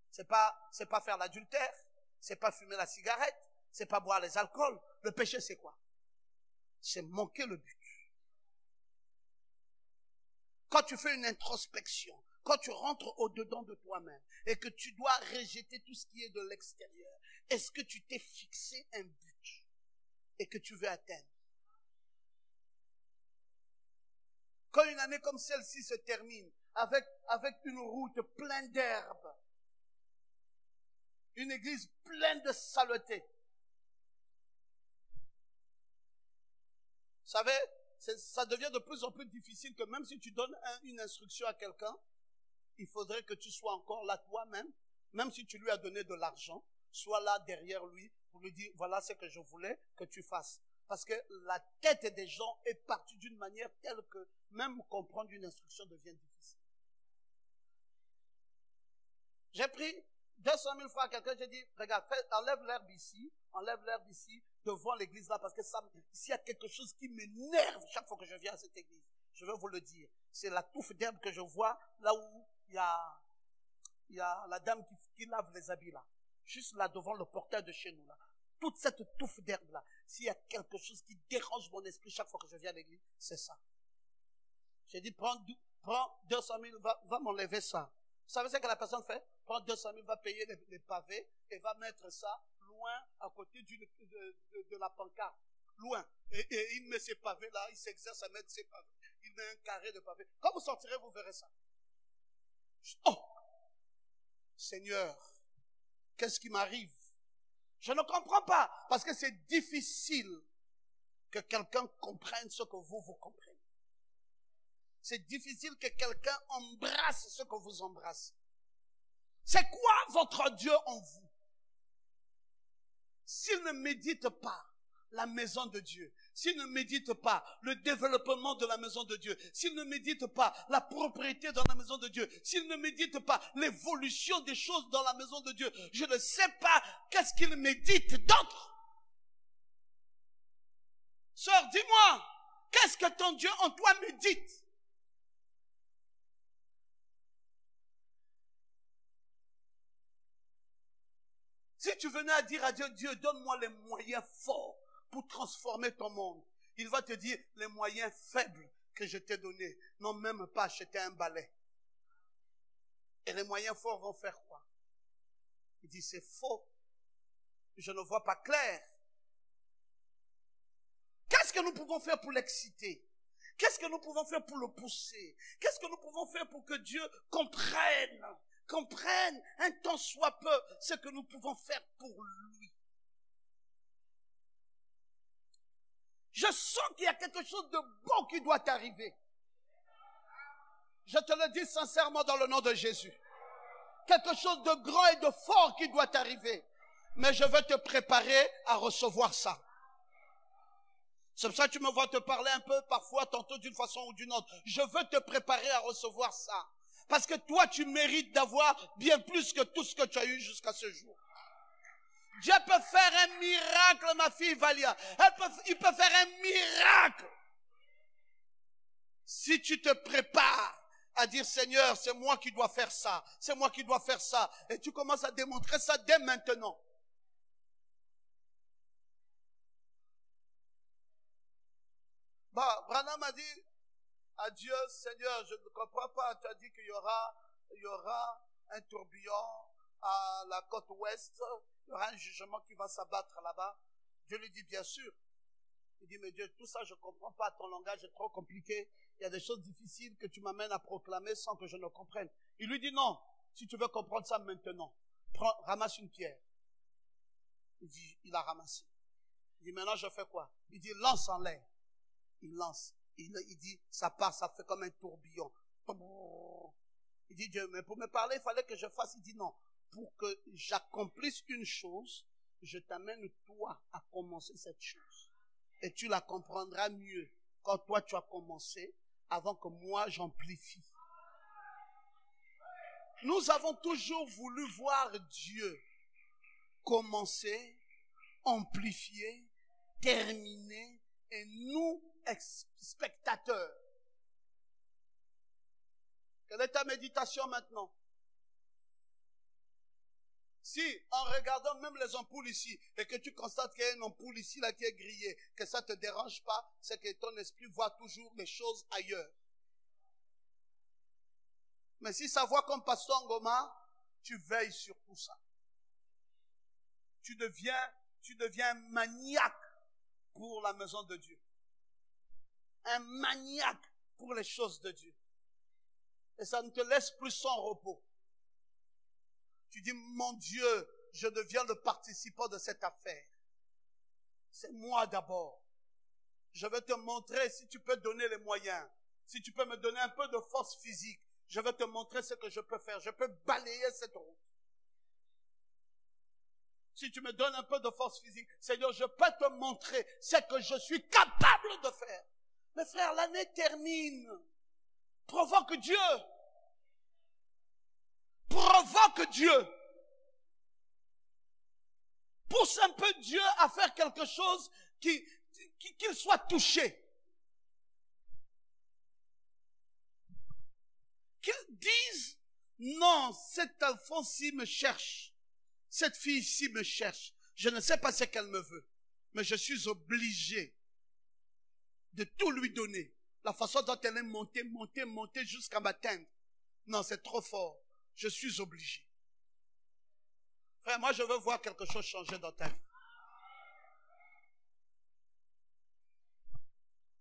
C'est pas faire l'adultère, c'est pas fumer la cigarette, c'est pas boire les alcools. Le péché c'est quoi? C'est manquer le but. Quand tu fais une introspection, quand tu rentres au-dedans de toi-même et que tu dois rejeter tout ce qui est de l'extérieur, est-ce que tu t'es fixé un but et que tu veux atteindre? Quand une année comme celle-ci se termine, avec une route pleine d'herbes, une église pleine de saleté, vous savez, ça devient de plus en plus difficile que même si tu donnes une instruction à quelqu'un, il faudrait que tu sois encore là toi-même, même si tu lui as donné de l'argent, sois là derrière lui pour lui dire, voilà ce que je voulais que tu fasses. Parce que la tête des gens est partie d'une manière telle que même comprendre une instruction devient difficile. J'ai pris 200 000 francs à quelqu'un, j'ai dit, regarde, enlève l'herbe ici devant l'église là, parce que s'il y a quelque chose qui m'énerve chaque fois que je viens à cette église, je vais vous le dire, c'est la touffe d'herbe que je vois là où il y a la dame qui lave les habits là, juste là devant le portail de chez nous là. Toute cette touffe d'herbe là, s'il y a quelque chose qui dérange mon esprit chaque fois que je viens à l'église, c'est ça. J'ai dit, prends 200 000, va m'enlever ça. Vous savez ce que la personne fait? Prends 200 000, va payer les pavés et va mettre ça loin à côté de la pancarte. Loin. Et il met ses pavés là, il s'exerce à mettre ses pavés. Il met un carré de pavés. Quand vous sortirez, vous verrez ça. Oh! Seigneur, qu'est-ce qui m'arrive? Je ne comprends pas, parce que c'est difficile que quelqu'un comprenne ce que vous comprenez. C'est difficile que quelqu'un embrasse ce que vous embrassez. C'est quoi votre Dieu en vous? S'il ne médite pas la maison de Dieu, s'il ne médite pas le développement de la maison de Dieu, s'il ne médite pas la propriété dans la maison de Dieu, s'il ne médite pas l'évolution des choses dans la maison de Dieu, je ne sais pas qu'est-ce qu'il médite d'autre. Sœur, dis-moi, qu'est-ce que ton Dieu en toi médite? Si tu venais à dire à Dieu, Dieu, donne-moi les moyens forts pour transformer ton monde, il va te dire, les moyens faibles que je t'ai donnés n'ont même pas acheté un balai. Et les moyens forts vont faire quoi? Il dit, c'est faux. Je ne vois pas clair. Qu'est-ce que nous pouvons faire pour l'exciter? Qu'est-ce que nous pouvons faire pour le pousser? Qu'est-ce que nous pouvons faire pour que Dieu comprenne un tant soit peu ce que nous pouvons faire pour lui? Je sens qu'il y a quelque chose de bon qui doit t'arriver. Je te le dis sincèrement dans le nom de Jésus. Quelque chose de grand et de fort qui doit t'arriver. Mais je veux te préparer à recevoir ça. C'est pour ça que tu me vois te parler un peu parfois, tantôt d'une façon ou d'une autre. Je veux te préparer à recevoir ça. Parce que toi, tu mérites d'avoir bien plus que tout ce que tu as eu jusqu'à ce jour. Dieu peut faire un miracle, ma fille Valia. Il peut faire un miracle. Si tu te prépares à dire Seigneur, c'est moi qui dois faire ça, c'est moi qui dois faire ça. Et tu commences à démontrer ça dès maintenant. Bah, Branham a dit à Dieu, Seigneur, je ne comprends pas, tu as dit qu'il y aura un tourbillon à la côte ouest, il y aura un jugement qui va s'abattre là-bas. Dieu lui dit, bien sûr. Il dit, mais Dieu, tout ça, je ne comprends pas, ton langage est trop compliqué. Il y a des choses difficiles que tu m'amènes à proclamer sans que je ne comprenne. Il lui dit, non, si tu veux comprendre ça maintenant, ramasse une pierre. Il dit, il a ramassé. Il dit, maintenant je fais quoi? Il dit, lance en l'air. Il lance. Il dit, ça part, ça fait comme un tourbillon. Il dit, Dieu, mais pour me parler, il fallait que je fasse. Il dit, non, pour que j'accomplisse une chose, je t'amène toi à commencer cette chose. Et tu la comprendras mieux quand toi tu as commencé, avant que moi j'amplifie. Nous avons toujours voulu voir Dieu commencer, amplifier, terminer, et nous, spectateurs. Quelle est ta méditation maintenant? Si, en regardant même les ampoules ici, et que tu constates qu'il y a une ampoule ici, là, qui est grillée, que ça ne te dérange pas, c'est que ton esprit voit toujours les choses ailleurs. Mais si ça voit comme Pasteur Ngoma, tu veilles sur tout ça. Tu deviens un maniaque pour la maison de Dieu. Un maniaque pour les choses de Dieu. Et ça ne te laisse plus sans repos. Tu dis, mon Dieu, je deviens le participant de cette affaire. C'est moi d'abord. Je vais te montrer si tu peux donner les moyens. Si tu peux me donner un peu de force physique, je vais te montrer ce que je peux faire. Je peux balayer cette route. Si tu me donnes un peu de force physique, Seigneur, je peux te montrer ce que je suis capable de faire. Mais frère, l'année termine. Provoque Dieu. Provoque Dieu. Pousse un peu Dieu à faire quelque chose qu'il soit touché. Qu'il dise, non, cet enfant-ci me cherche. Cette fille-ci me cherche. Je ne sais pas ce qu'elle me veut. Mais je suis obligé de tout lui donner. La façon dont elle est montée jusqu'à m'atteindre. Non, c'est trop fort. Je suis obligé. Frère, moi je veux voir quelque chose changer dans ta vie.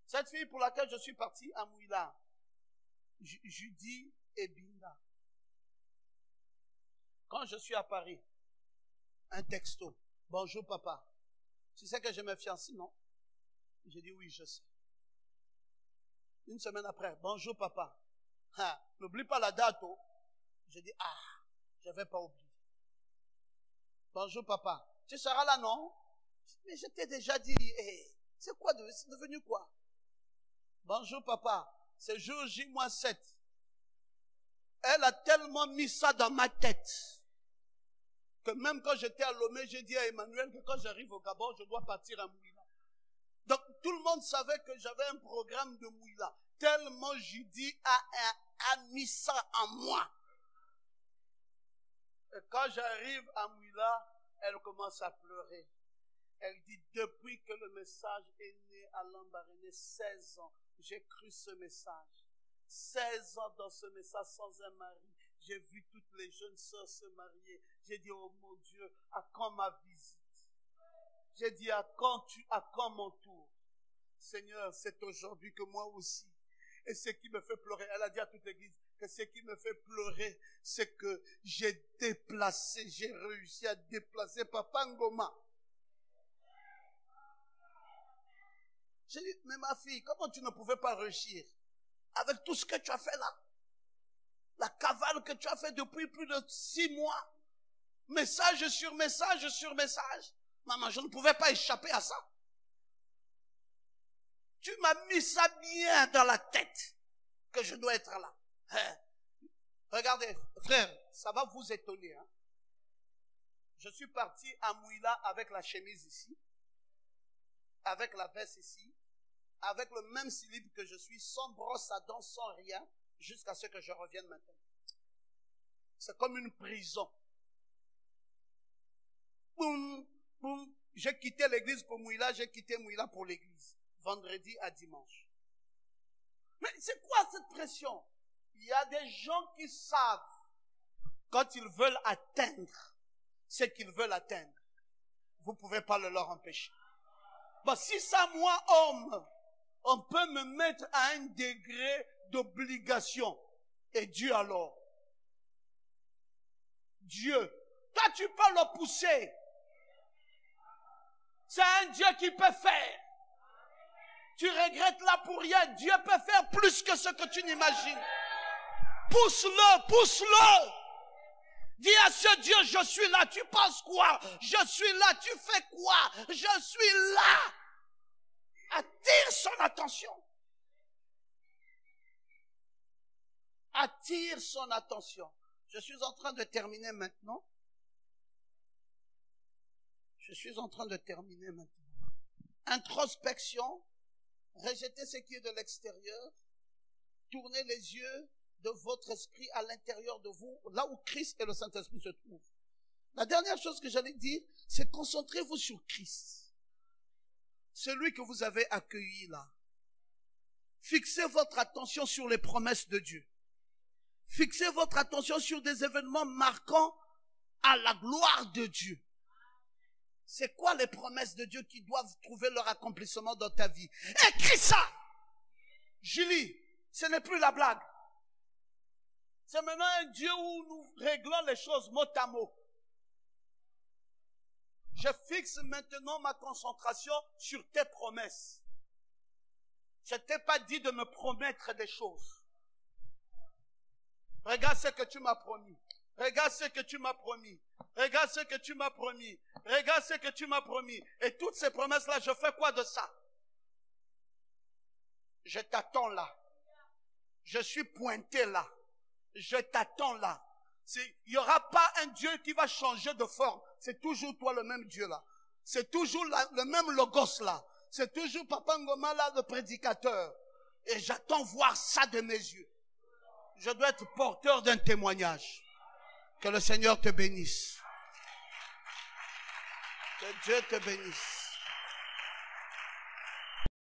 Cette fille pour laquelle je suis parti à Mouila, Judy et Binda. Quand je suis à Paris, un texto. Bonjour papa. Tu sais que je me fiancé, non? J'ai dit oui, je sais. Une semaine après, bonjour papa. N'oublie pas la date. Oh. J'ai dit, je ne vais pas oublier. Bonjour papa. Tu seras là, non? Mais je t'ai déjà dit, c'est quoi, c'est devenu quoi? Bonjour papa. C'est jour J-7. Elle a tellement mis ça dans ma tête que même quand j'étais à Lomé, j'ai dit à Emmanuel que quand j'arrive au Gabon, je dois partir à Mouila. Donc tout le monde savait que j'avais un programme de Mouila. Tellement Judy a mis ça en moi. Et quand j'arrive à Mouila, elle commence à pleurer. Elle dit, depuis que le message est né à Lambaréné, 16 ans, j'ai cru ce message. 16 ans dans ce message sans un mari. J'ai vu toutes les jeunes sœurs se marier. J'ai dit, oh mon Dieu, à quand ma visite? J'ai dit, à quand mon tour? Seigneur, c'est aujourd'hui que moi aussi. Et ce qui me fait pleurer, elle a dit à toute l'église, que ce qui me fait pleurer, c'est que j'ai réussi à déplacer Papa Ngoma. J'ai dit, mais ma fille, comment tu ne pouvais pas réussir? Avec tout ce que tu as fait là. La cavale que tu as fait depuis plus de 6 mois. Message sur message sur message. Maman, je ne pouvais pas échapper à ça. Tu m'as mis ça bien dans la tête. Que je dois être là. Regardez, frère, ça va vous étonner. Hein? Je suis parti à Mouila avec la chemise ici. Avec la veste ici. Avec le même slip que je suis, sans brosse à dents, sans rien. jusqu'à ce que je revienne maintenant. C'est comme une prison. Boum, boum. J'ai quitté l'église pour Mouila, j'ai quitté Mouila pour l'église. Vendredi à dimanche. Mais c'est quoi cette pression? Il y a des gens qui savent, quand ils veulent atteindre ce qu'ils veulent atteindre, vous ne pouvez pas le leur empêcher. Bon, si ça, moi, homme, on peut me mettre à un degré d'obligation. Et Dieu alors? Dieu. Toi, tu peux le pousser. C'est un Dieu qui peut faire. Tu regrettes là pour rien. Dieu peut faire plus que ce que tu n'imagines. Pousse-le, pousse-le. Dis à ce Dieu, je suis là. Tu penses quoi? Je suis là. Tu fais quoi? Je suis là. Attire son attention. Attire son attention. Je suis en train de terminer maintenant. Je suis en train de terminer maintenant. Introspection. Rejetez ce qui est de l'extérieur. Tournez les yeux de votre esprit à l'intérieur de vous, là où Christ et le Saint-Esprit se trouvent. La dernière chose que j'allais dire, c'est concentrez-vous sur Christ. Celui que vous avez accueilli là. Fixez votre attention sur les promesses de Dieu. Fixez votre attention sur des événements marquants à la gloire de Dieu. C'est quoi les promesses de Dieu qui doivent trouver leur accomplissement dans ta vie? Écris ça! Julie, ce n'est plus la blague. C'est maintenant un Dieu où nous réglons les choses mot à mot. Je fixe maintenant ma concentration sur tes promesses. Je ne t'ai pas dit de me promettre des choses. Regarde ce que tu m'as promis. Regarde ce que tu m'as promis. Regarde ce que tu m'as promis. Regarde ce que tu m'as promis. Et toutes ces promesses-là, je fais quoi de ça? Je t'attends là. Je suis pointé là. Je t'attends là. Il n'y aura pas un Dieu qui va changer de forme. C'est toujours toi le même Dieu là. C'est toujours le même logos là. C'est toujours Papa Ngoma là, le prédicateur. Et j'attends voir ça de mes yeux. Je dois être porteur d'un témoignage. Que le Seigneur te bénisse. Que Dieu te bénisse.